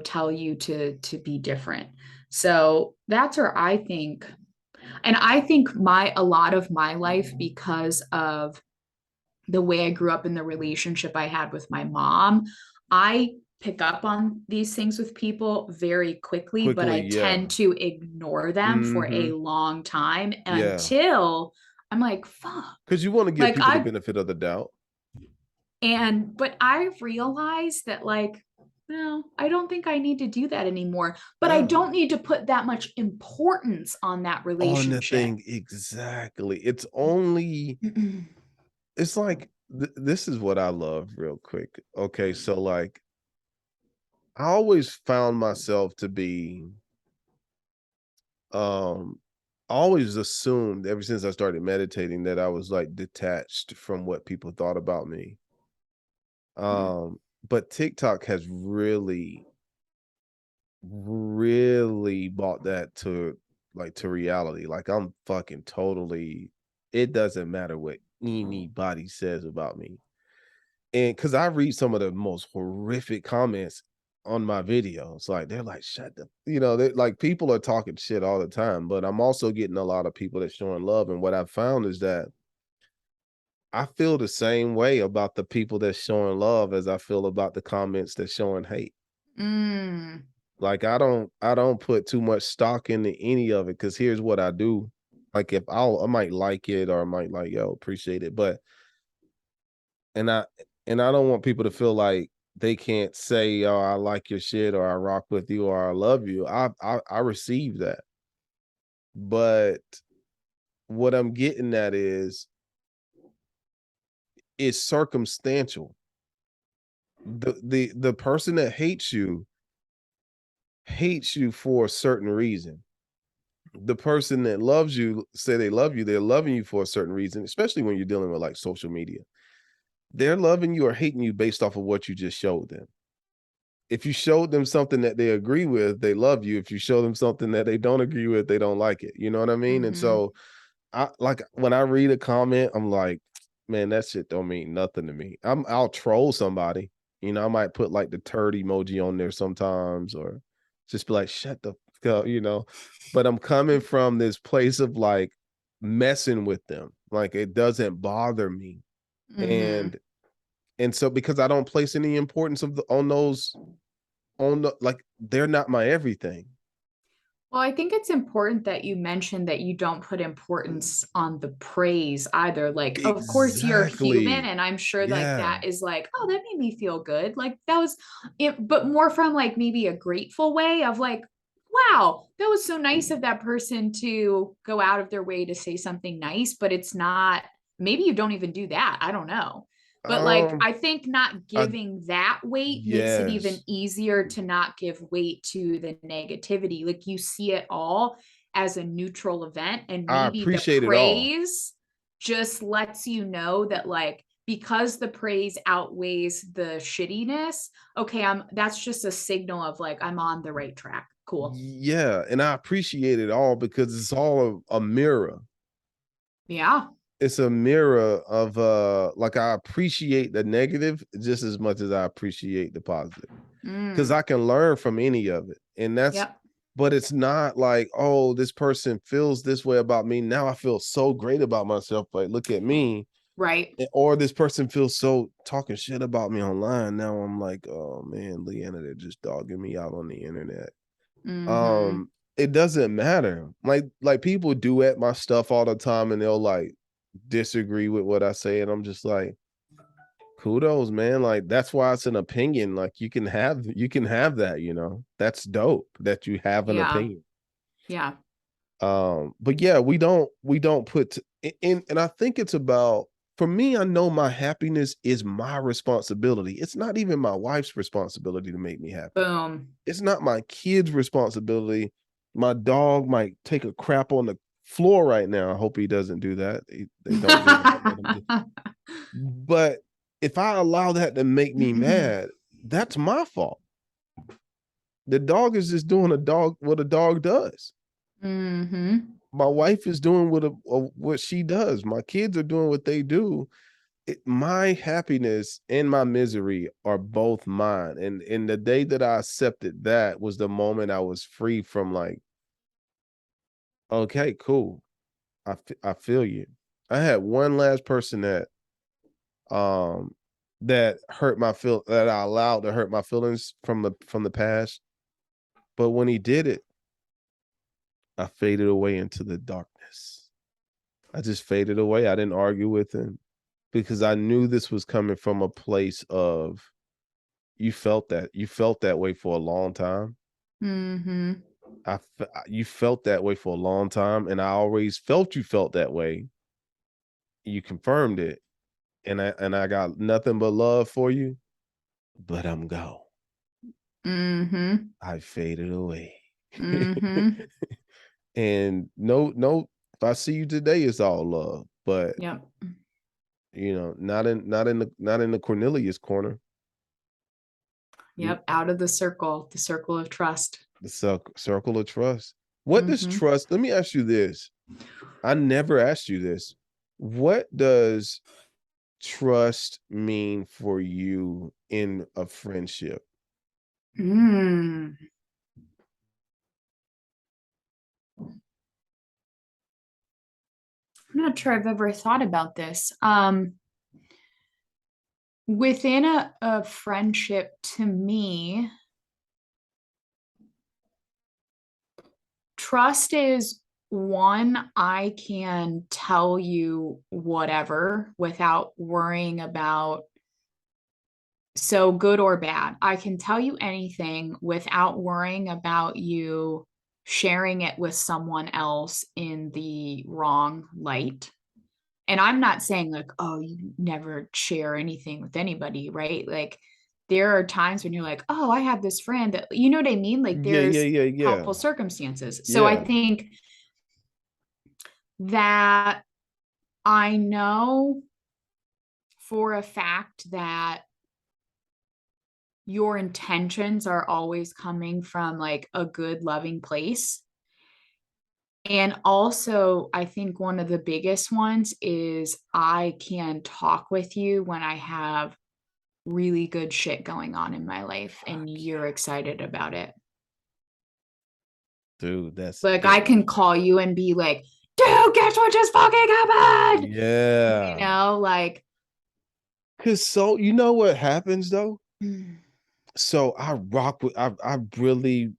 tell you to be different. So that's where I think, and I think a lot of my life, because of the way I grew up in the relationship I had with my mom, I pick up on these things with people very quickly, but Quickly, I yeah. tend to ignore them for a Mm-hmm. long time Yeah. until I'm like, fuck. Because you want to give Like people the benefit of the doubt. but I've realized that, like, no, I don't think I need to do that anymore. But I Yeah. don't need to put that much importance on that On the relationship. thing, exactly. It's like, this is what I love, real quick. Okay, so like, I always found myself to be, um, I always assumed ever since I started meditating that I was like detached from what people thought about me. But TikTok has really, really brought that to reality. Like, I'm fucking totally, it doesn't matter what anybody says about me. And because I read some of the most horrific comments on my videos, like, they're like, shut the, they like, people are talking shit all the time, but I'm also getting a lot of people that's showing love. And what I've found is that I feel the same way about the people that's showing love as I feel about the comments that's showing hate. Mm, Like, I don't put too much stock into any of it, because here's what I do. Like, if I might like it, or I might like, yo, appreciate it, but and I and I don't want people to feel like they can't say, "Oh, I like your shit," or "I rock with you," or "I love you." I receive that. But what I'm getting at is, it's circumstantial. The person that hates you for a certain reason. The person that loves you, say they love you, they're loving you for a certain reason, especially when you're dealing with like social media. They're loving you or hating you based off of what you just showed them. If you showed them something that they agree with, they love you. If you show them something that they don't agree with, they don't like it. You know what I mean? And mm-hmm, so, I like, when I read a comment, I'm like, man, that shit don't mean nothing to me. I'll troll somebody. I might put like the turd emoji on there sometimes, or just be like, shut the fuck up. But I'm coming from this place of like messing with them. Like, it doesn't bother me. mm-hmm. And so, because I don't place any importance on those, on the, like, they're not my everything. Well, I think it's important that you mentioned that you don't put importance on the praise either. Like, of course, you're human, Exactly. and I'm sure like Yeah. that is like, oh, that made me feel good. Like that was it, but more from like maybe a grateful way of like, wow, that was so nice of that person to go out of their way to say something nice, but it's not, maybe you don't even do that. I don't know. But like, Um, I think not I giving that weight makes it even yes. easier to not give weight to the negativity. Like you see it all as a neutral event, and I maybe the appreciate it all. praise just lets you know that like because the praise outweighs the shittiness, okay, I'm that's just a signal of like I'm on the right track. Cool. Yeah, and I appreciate it all because it's all a mirror. Yeah. It's a mirror of like I appreciate the negative just as much as I appreciate the positive. Because Mm. I can learn from any of it. And that's, Yep. but it's not like, oh, this person feels this way about me. Now I feel so great about myself. Like, look at me. Right. Or this person feels so talking shit about me online. Now I'm like, oh man, Leanna, they're just dogging me out on the internet. Mm-hmm. It doesn't matter. Like people do at my stuff all the time and they'll like disagree with what I say. And I'm just like, kudos, man. Like that's why it's an opinion. Like you can have that, That's dope that you have an Yeah. opinion. Yeah. But yeah, we don't put in, and I think it's about, for me, I know my happiness is my responsibility. It's not even my wife's responsibility to make me happy. Boom. It's not my kids' responsibility. My dog might take a crap on the floor right now. I hope he doesn't do that. They don't do that. Let him do. But if I allow that to make me mad, that's my fault. The dog is just doing what a dog does. Mm-hmm. My wife is doing what she does. My kids are doing what they do. My happiness and my misery are both mine. And the day that I accepted that was the moment I was free from like, okay, cool. I feel you. I had one last person um that hurt my feel that I allowed to hurt my feelings from the past. But when he did it, I faded away into the darkness. I just faded away. I didn't argue with him because I knew this was coming from a place of you felt that way for a long time. Mm-hmm. You felt that way for a long time, and I always felt you felt that way. You confirmed it, and I got nothing but love for you, but I'm gone. Mm-hmm. I faded away. Mm-hmm. And no, if I see you today, it's all love. But Yep. not in the Cornelius corner. Yep. Out of the circle of trust. The circle of trust. What does Mm-hmm. trust? Let me ask you this. I never asked you this. What does trust mean for you in a friendship? Mm. I'm not sure I've ever thought about this. Within a friendship, to me, trust is one, I can tell you whatever without worrying about so good or bad. I can tell you anything without worrying about you sharing it with someone else in the wrong light. And I'm not saying like, oh, you never share anything with anybody, right? Like there are times when you're like, oh, I have this friend that, you know what I mean? Like Yeah, yeah, there's yeah, yeah. helpful circumstances. So I Yeah. think that I know for a fact that your intentions are always coming from like a good, loving place. And also, I think one of the biggest ones is I can talk with you when I have really good shit going on in my life and you're excited about it. Dude, that's Like I it. can call you and be like, dude, guess what just fucking happened? Yeah. Like, Cause so you know what happens though? mm, So I rock with I really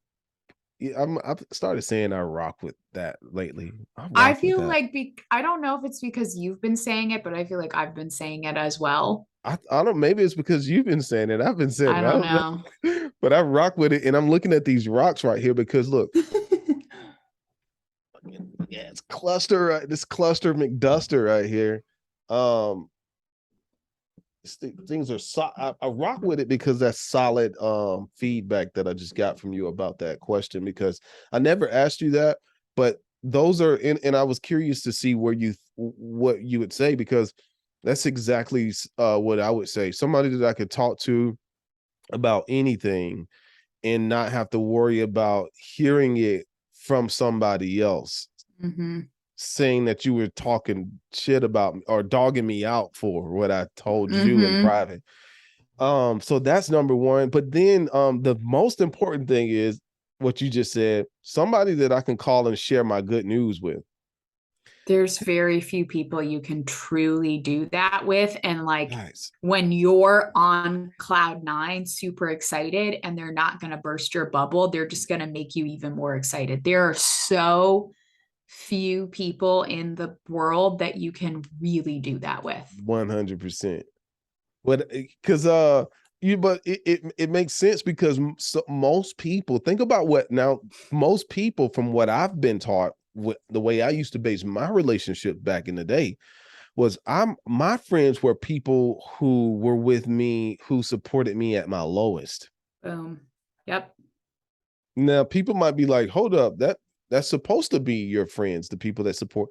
I've started saying I rock with that lately. I I rock with feel that. like I don't know if it's because you've been saying it, but I feel like I've been saying it as well. I don't, maybe it's because you've been saying it. I've been saying I it. I don't don't know. know. But I rock with it. And I'm looking at these rocks right here because look, yeah, it's cluster, this cluster McDuster right here. Um, things are I rock with it because that's solid feedback that I just got from you about that question, because I never asked you that, but those are and I was curious to see what you would say, because that's exactly what I would say. Somebody that I could talk to about anything and not have to worry about hearing it from somebody else Mm-hmm. saying that you were talking shit about me or dogging me out for what I told you in Mm-hmm. private. So that's number one. But then the most important thing is what you just said, somebody that I can call and share my good news with. There's very few people you can truly do that with. And like Guys, when you're on cloud nine, super excited, and they're not going to burst your bubble, they're just going to make you even more excited. There are so few people in the world that you can really do that with. 100%. But because but it makes sense because most people think about what now, most people from what I've been taught, with the way I used to base my relationship back in the day, was my friends were people who were with me, who supported me at my lowest. Boom. Yep. Now people might be like, hold up, that's supposed to be your friends, the people that support.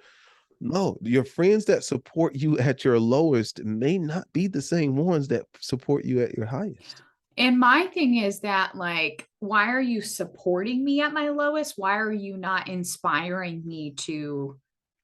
No, your friends that support you at your lowest may not be the same ones that support you at your highest. And my thing is that, like, why are you supporting me at my lowest? Why are you not inspiring me to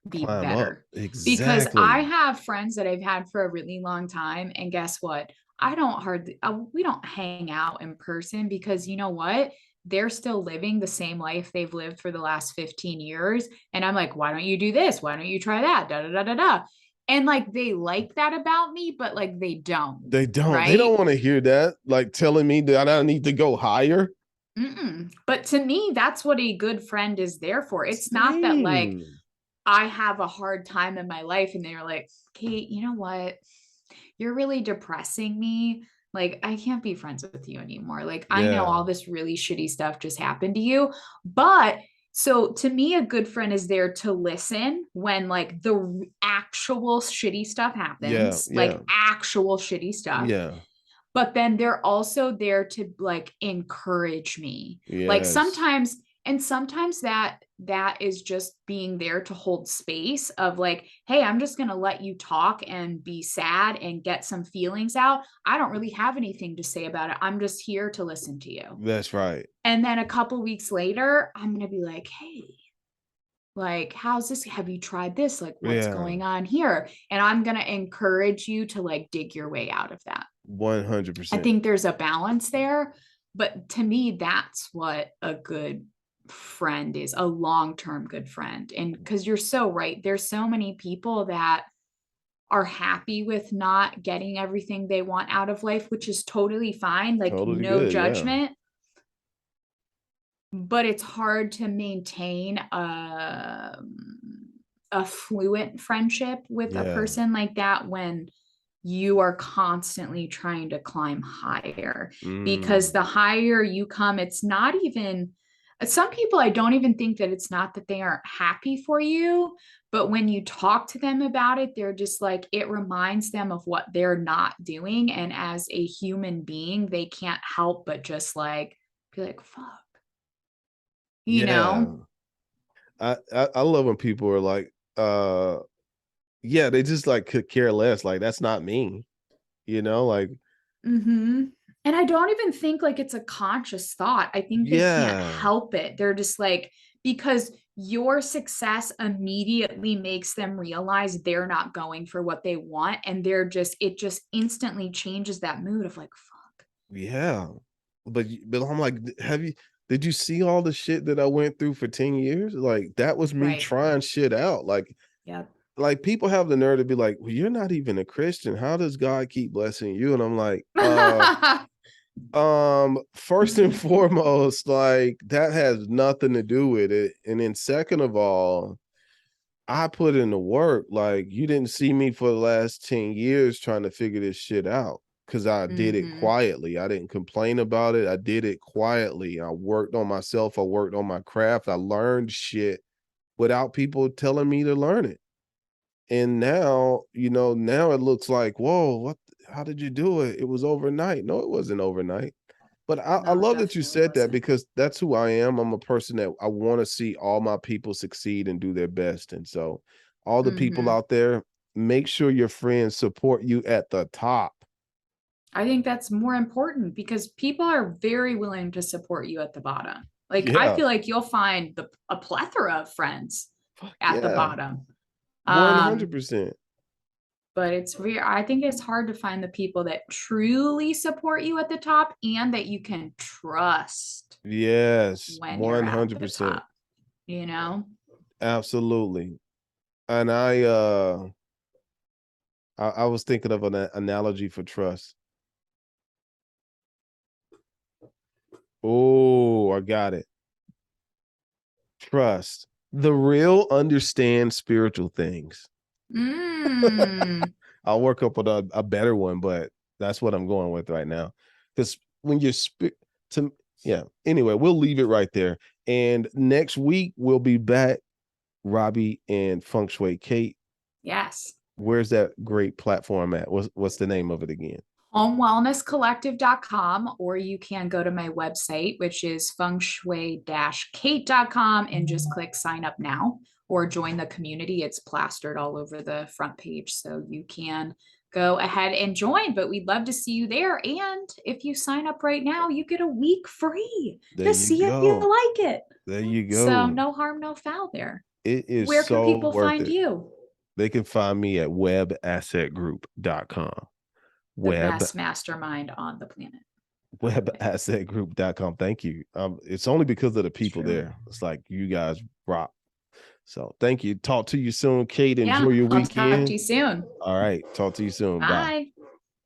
be Climb up. better? Because I Exactly. have friends that I've had for a really long time. And guess what? I don't hardly, we don't hang out in person because you know what? They're still living the same life they've lived for the last 15 years. And I'm like, why don't you do this? Why don't you try that? Da da da da da. And like they like that about me, but like they don't, They don't right? want to hear that, like telling me that I need to go higher. Mm-mm. But to me, that's what a good friend is there for. It's not that like Same. I have a hard time in my life and they're like, Kate, you know what? You're really depressing me. Like, I can't be friends with you anymore. Like, I know Yeah. all this really shitty stuff just happened to you. But so to me, a good friend is there to listen when like the actual shitty stuff Yeah. happens, Yeah. like actual shitty stuff, Yeah. but then they're also there to like encourage me. Like Yes. sometimes, and sometimes that is just being there to hold space of like, hey, I'm just going to let you talk and be sad and get some feelings out. I don't really have anything to say about it. I'm just here to listen to you. That's right. And then a couple weeks later, I'm going to be like, hey, like, how's this? Have you tried this? Like, what's Yeah. going on here? And I'm going to encourage you to like dig your way out of that. I 100%. think there's a balance there, but to me, that's what a good friend is, a long-term good friend. And because you're so right, there's so many people that are happy with not getting everything they want out of life, which is totally fine, like Totally no good. Yeah. judgment. But it's hard to maintain a fluent friendship with a Yeah. person like that when you are constantly trying to climb higher, because Mm. the higher you come, it's not even, some people, I don't even think that it's not that they aren't happy for you, but when you talk to them about it, they're just like, it reminds them of what they're not doing. And as a human being, they can't help but just like be like, fuck, you Yeah. know? I love when people are like, yeah, they just like could care less. Like, that's not me, like, Mm-hmm. And I don't even think like it's a conscious thought. I think they can't yeah, help it. They're just like, because your success immediately makes them realize they're not going for what they want. And they're just, it just instantly changes that mood of like, fuck. yeah. But I'm like, did you see all the shit that I went through for 10 years? Like, that was me Right. trying shit out. Yep. Like people have the nerve to be like, well, you're not even a Christian. How does God keep blessing you? And I'm like, First and foremost, like that has nothing to do with it. And then second of all, I put in the work. Like you didn't see me for the last 10 years trying to figure this shit out because I did it Mm-hmm. quietly. I didn't complain about it. I did it quietly. I worked on myself. I worked on my craft. I learned shit without people telling me to learn it. And now, now it looks like, whoa, how did you do it? It was overnight. No, it wasn't overnight. But I No, it love that you definitely said that wasn't. because that's who I am. I'm a person that I want to see all my people succeed and do their best. And so, all the people Mm-hmm. out there, make sure your friends support you at the top. I think that's more important because people are very willing to support you at the bottom. Like I Yeah. feel like you'll find a plethora of friends Fuck at the yeah. bottom. Um, 100%. but it's very, I think it's hard to find the people that truly support you at the top and that you can trust Yes. when you're at the 100%. top, you know? Absolutely. And I was thinking of an analogy for trust. Oh, I got it. Trust. The real understand spiritual things. Mm. I'll work up with a better one, but that's what I'm going with right now. Because when you're to yeah. Anyway, we'll leave it right there. And next week we'll be back, Robbie and Feng Shui Kate. Yes. Where's that great platform at? What's the name of it again? Homewellnesscollective.com, or you can go to my website, which is fengshui-kate.com, and just click sign up now or join the community. It's plastered all over the front page, so you can go ahead and join. But we'd love to see you there. And if you sign up right now, you get a week free There to you see if you go. like it. There you So go. no harm, no foul there. It is Where can so people worth find it. you? They can find me at webassetgroup.com. The Web best mastermind on the planet. webassetgroup.com. Thank you. It's only because of the people True. there. It's like you guys rock. So thank you. Talk to you soon, Kate. Yeah, Enjoy your I'll talk to weekend. you soon. All right. Talk to you soon. Bye. Bye.